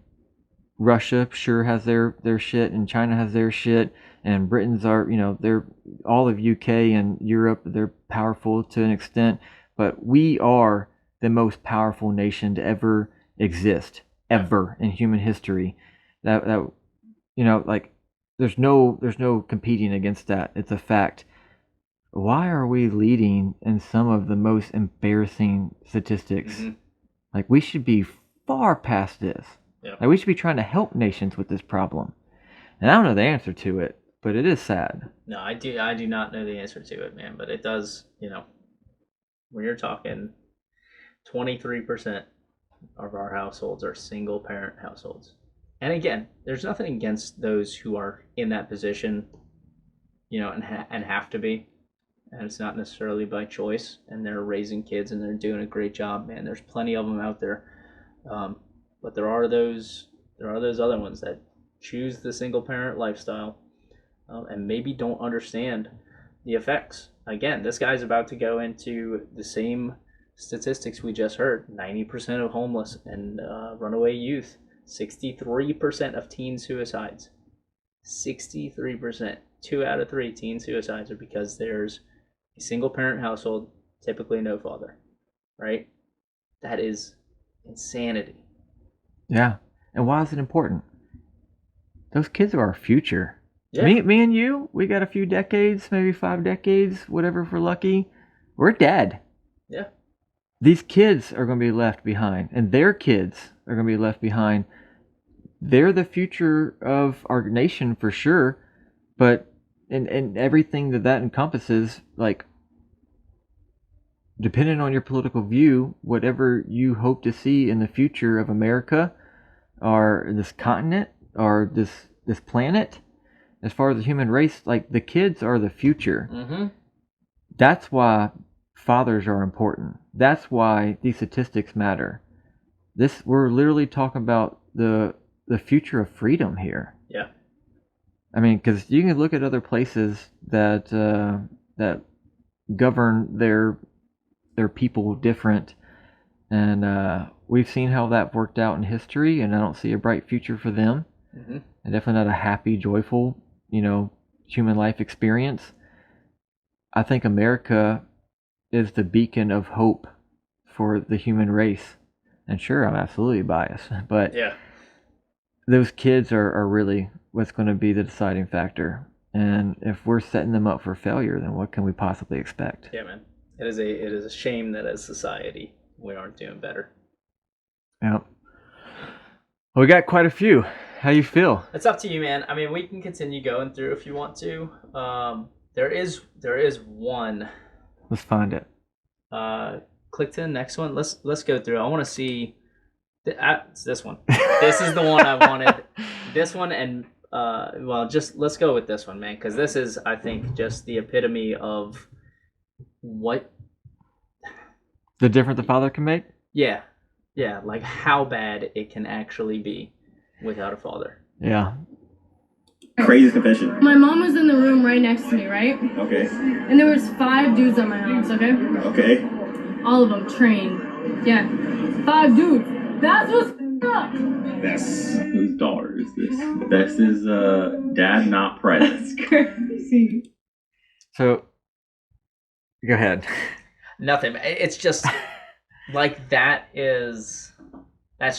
Russia sure has their shit, and China has their shit, and Britain's are, they're all of UK and Europe, they're powerful to an extent, but we are the most powerful nation to ever exist, ever in human history. That like there's no competing against that. It's a fact. Why are we leading in some of the most embarrassing statistics? Mm-hmm. Like, we should be far past this. Yep. Like, we should be trying to help nations with this problem. And I don't know the answer to it, but it is sad. No, I do not know the answer to it, man. But it does, when you're talking 23% of our households are single parent households. And again, there's nothing against those who are in that position, and have to be. And it's not necessarily by choice, and they're raising kids and they're doing a great job, man. There's plenty of them out there. But there are those other ones that choose the single parent lifestyle, and maybe don't understand the effects. Again, this guy's about to go into the same statistics we just heard. 90% of homeless and runaway youth, 63% of teen suicides, 63%, 2 out of 3 teen suicides are because there's a single parent household, typically no father, right? That is insanity. Yeah. And why is it important? Those kids are our future. Yeah. Me and you, we got a few decades, maybe 5 decades, whatever if we're lucky. We're dead. Yeah. These kids are going to be left behind, and their kids are going to be left behind. They're the future of our nation for sure, but and everything that encompasses, like, depending on your political view, whatever you hope to see in the future of America or this continent or this planet, as far as the human race, like, the kids are the future. Mm-hmm. That's why fathers are important. That's why these statistics matter. We're literally talking about the future of freedom here. Yeah. I mean, because you can look at other places that govern their people different, and we've seen how that worked out in history, and I don't see a bright future for them. Mm-hmm. And definitely not a happy, joyful, human life experience. I think America is the beacon of hope for the human race. And sure, I'm absolutely biased, but Yeah. those kids are really what's going to be the deciding factor. And if we're setting them up for failure, then what can we possibly expect? Yeah, man. It is a shame that as society we aren't doing better. Yeah. Well, we got quite a few. How you feel? It's up to you, man. I mean, we can continue going through if you want to. There is one. Let's find it. Click to the next one. Let's go through. I want to see. It's this one. This is the one I wanted. This one, and just let's go with this one, man, because this is, I think, just the epitome of what the difference the father can make. Yeah, like how bad it can actually be without a father. Yeah. Crazy confession. My mom was in the room right next to me, right? Okay. And there was 5 dudes at my house, okay? Okay. All of them trained. Yeah. 5 dudes. That's what's up. That's whose daughter is this? This is dad not present. That's crazy. So, go ahead. Nothing. It's just like that's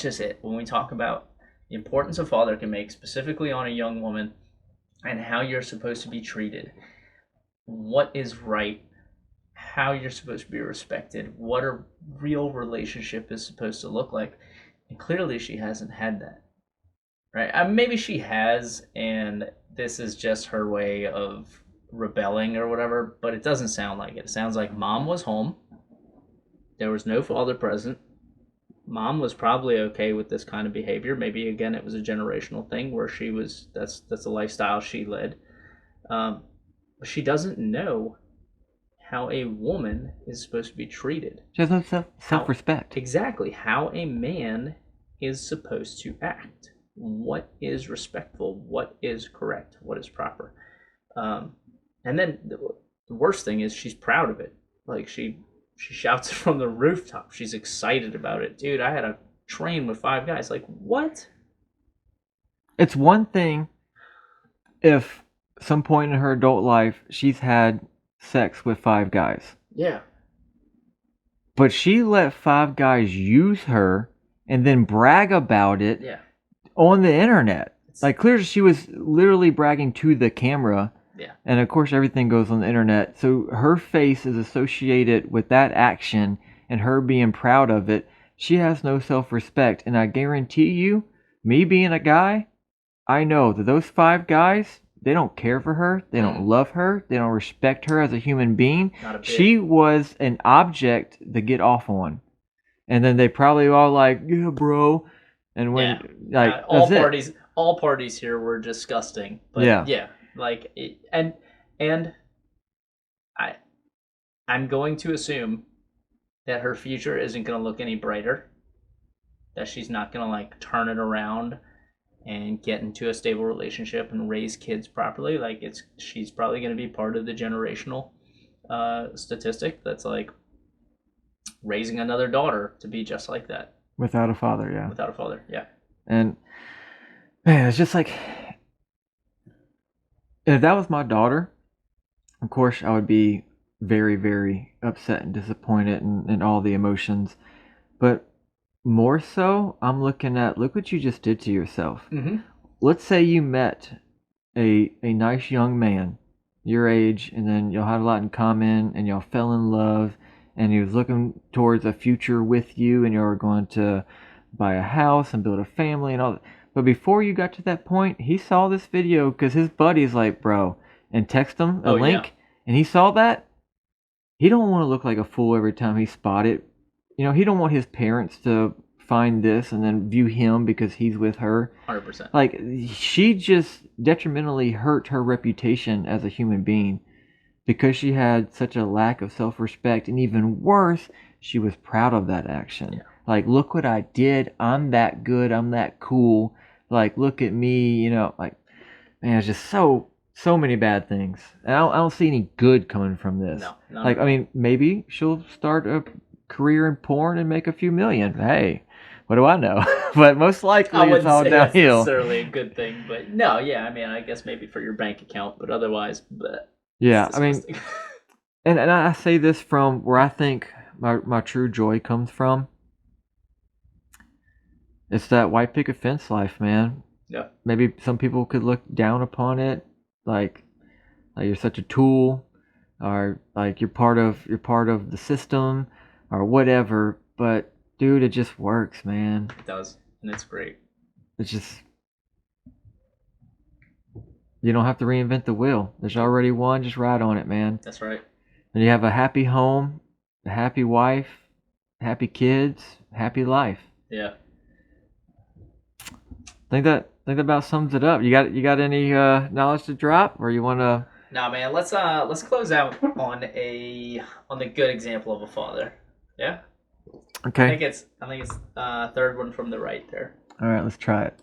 just it. When we talk about the importance a father can make, specifically on a young woman, and how you're supposed to be treated, what is right, how you're supposed to be respected, what a real relationship is supposed to look like. And clearly she hasn't had that. right? I mean, maybe she has, and this is just her way of rebelling or whatever, but it doesn't sound like it. It sounds like mom was home. There was no father present. Mom was probably okay with this kind of behavior. Maybe again, it was a generational thing where she was. That's a lifestyle she led. But she doesn't know how a woman is supposed to be treated. She has no self-respect. Exactly how a man is supposed to act. What is respectful? What is correct? What is proper? And then the worst thing is she's proud of it. Like she shouts it from the rooftop. She's excited about it. Dude, I had a train with 5 guys. Like, what? It's one thing if some point in her adult life she's had sex with 5 guys. Yeah. But she let 5 guys use her and then brag about it on the internet. Like, clearly she was literally bragging to the camera. Yeah. And of course everything goes on the internet. So her face is associated with that action and her being proud of it. She has no self-respect. And I guarantee you, me being a guy, I know that those 5 guys, they don't care for her. They don't love her. They don't respect her as a human being. She was an object to get off on. And then they probably all like, yeah, bro. And when all parties here were disgusting. But yeah, like it, and I'm going to assume that her future isn't going to look any brighter. That she's not going to like turn it around and get into a stable relationship and raise kids properly. Like she's probably going to be part of the generational statistic that's like raising another daughter to be just like that. Without a father, yeah. Without a father, yeah. And man, it's just like, if that was my daughter, of course I would be very, very upset and disappointed and all the emotions. But more so, I'm looking at, look what you just did to yourself. Mm-hmm. Let's say you met a nice young man your age, and then y'all had a lot in common, and y'all fell in love, and he was looking towards a future with you, and y'all were going to buy a house and build a family and all that. But before you got to that point, he saw this video because his buddy's like, bro, and text him a link, and he saw that. He don't want to look like a fool every time he spot it. You know, he don't want his parents to find this and then view him because he's with her. 100%. Like, she just detrimentally hurt her reputation as a human being because she had such a lack of self-respect. And even worse, she was proud of that action. Yeah. Like, look what I did. I'm that good. I'm that cool. Like, look at me. You know, like, man, it's just so many bad things. And I don't see any good coming from this. No. Like, I mean, maybe she'll start a career in porn and make a few million. Hey, what do I know? But most likely it's all downhill. That's necessarily a good thing, but no, yeah, I mean, I guess maybe for your bank account, but otherwise, yeah, I mean, and I say this from where I think my true joy comes from. It's that white picket fence life, man. Yeah. Maybe some people could look down upon it, like you're such a tool, or like you're part of the system, or whatever. But dude, it just works, man. It does, and it's great. It's just, you don't have to reinvent the wheel. There's already one. Just ride on it, man. That's right. And you have a happy home, a happy wife, happy kids, happy life. Yeah. I think that about sums it up. You got any knowledge to drop, or you want to? Nah, man. Let's close out on the good example of a father. Yeah. Okay. I think it's third one from the right there. All right, let's try it.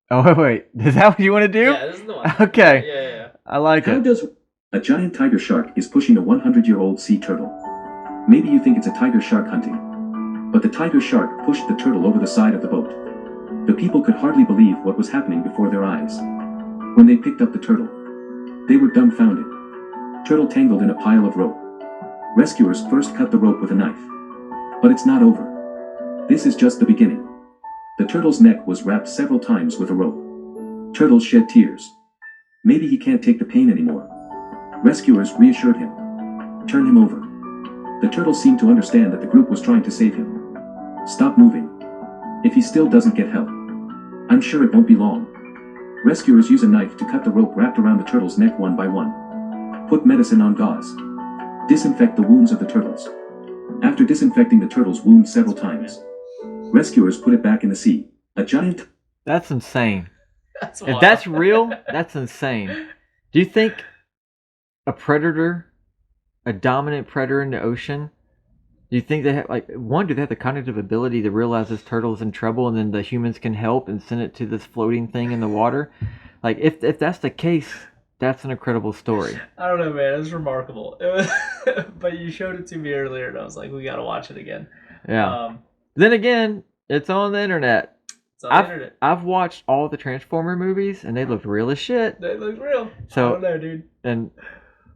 Oh wait, is that what you want to do? Yeah, this is the one. Okay. Yeah. I like it. How does a giant tiger shark is pushing a 100-year-old sea turtle? Maybe you think it's a tiger shark hunting, but the tiger shark pushed the turtle over the side of the boat. The people could hardly believe what was happening before their eyes. When they picked up the turtle, they were dumbfounded. Turtle tangled in a pile of rope. Rescuers first cut the rope with a knife. But it's not over. This is just the beginning. The turtle's neck was wrapped several times with a rope. Turtle shed tears. Maybe he can't take the pain anymore. Rescuers reassured him. Turn him over. The turtle seemed to understand that the group was trying to save him. Stop moving. If he still doesn't get help, I'm sure it won't be long. Rescuers use a knife to cut the rope wrapped around the turtle's neck one by one. Put medicine on gauze. Disinfect the wounds of the turtles. After disinfecting the turtle's wounds several times, rescuers put it back in the sea. A giant... That's insane. That's If wild. that's real, that's insane. Do you think a predator, a dominant predator in the ocean, do you think they have, like, one, do they have the cognitive ability to realize this turtle's in trouble and then the humans can help and send it to this floating thing in the water? Like, if that's the case, that's an incredible story. I don't know, man. It was remarkable. But you showed it to me earlier, and I was like, we got to watch it again. Yeah. Then again, it's on the internet. It's on the internet. I've watched all the Transformer movies, and they looked real as shit. They look real. So, I don't know, dude. And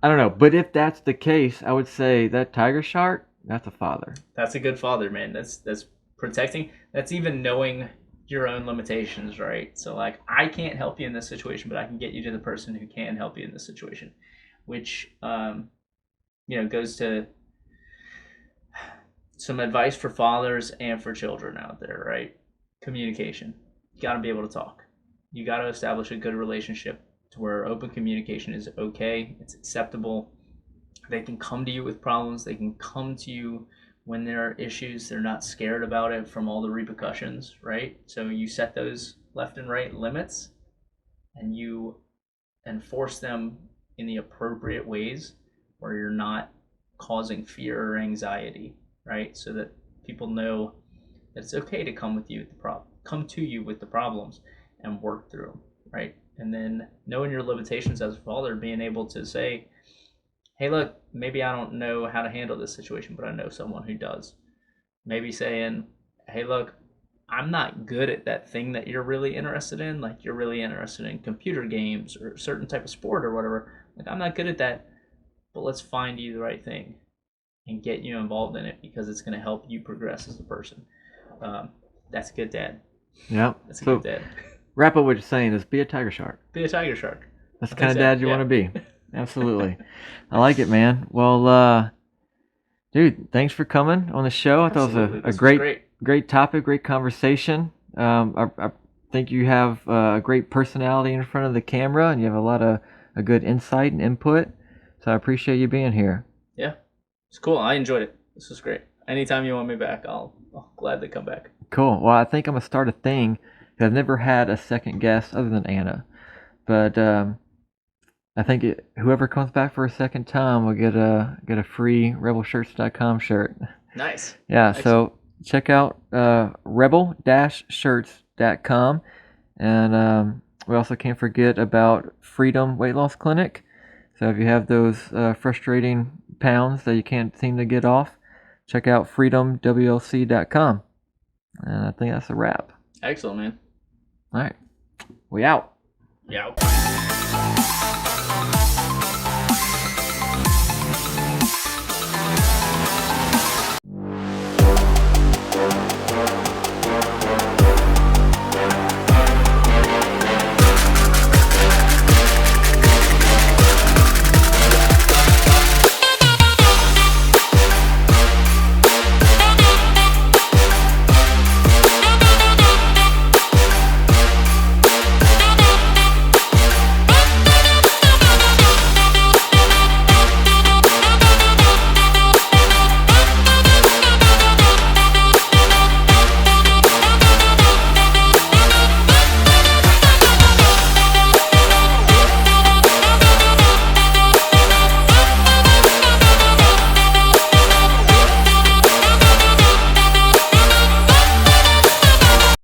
I don't know. But if that's the case, I would say that tiger shark, that's a father. That's a good father, man. That's protecting. That's even knowing your own limitations, right? So, like, I can't help you in this situation, but I can get you to the person who can help you in this situation, which, goes to some advice for fathers and for children out there, right? Communication. You got to be able to talk. You got to establish a good relationship to where open communication is okay. It's acceptable. They can come to you with problems. They can come to you when there are issues. They're not scared about it from all the repercussions, right? So you set those left and right limits and you enforce them in the appropriate ways where you're not causing fear or anxiety, right? So that people know that it's okay to come to you with the problems and work through them, right? And then knowing your limitations as a father, being able to say, hey, look, maybe I don't know how to handle this situation, but I know someone who does. Maybe saying, hey, look, I'm not good at that thing that you're really interested in. Like, you're really interested in computer games or a certain type of sport or whatever. Like, I'm not good at that, but let's find you the right thing and get you involved in it because it's going to help you progress as a person. That's a good dad. Yeah. That's a good dad. Wrap up what you're saying is be a tiger shark. Be a tiger shark. That's the kind of dad you want to be. Absolutely. I like it, man. Well, dude, thanks for coming on the show. I thought it was a great topic, great conversation. I think you have a great personality in front of the camera, and you have a lot of a good insight and input. So I appreciate you being here. Yeah, it's cool. I enjoyed it. This was great. Anytime you want me back, I'll gladly come back. Cool. Well, I think I'm gonna start a thing. I've never had a second guest other than Anna, but I think whoever comes back for a second time will get a free rebelshirts.com shirt. Nice. Yeah. Excellent. So check out rebel-shirts.com, and we also can't forget about Freedom Weight Loss Clinic. So if you have those frustrating pounds that you can't seem to get off, check out freedomwlc.com. And I think that's a wrap. Excellent, man. All right. We out. Yeah.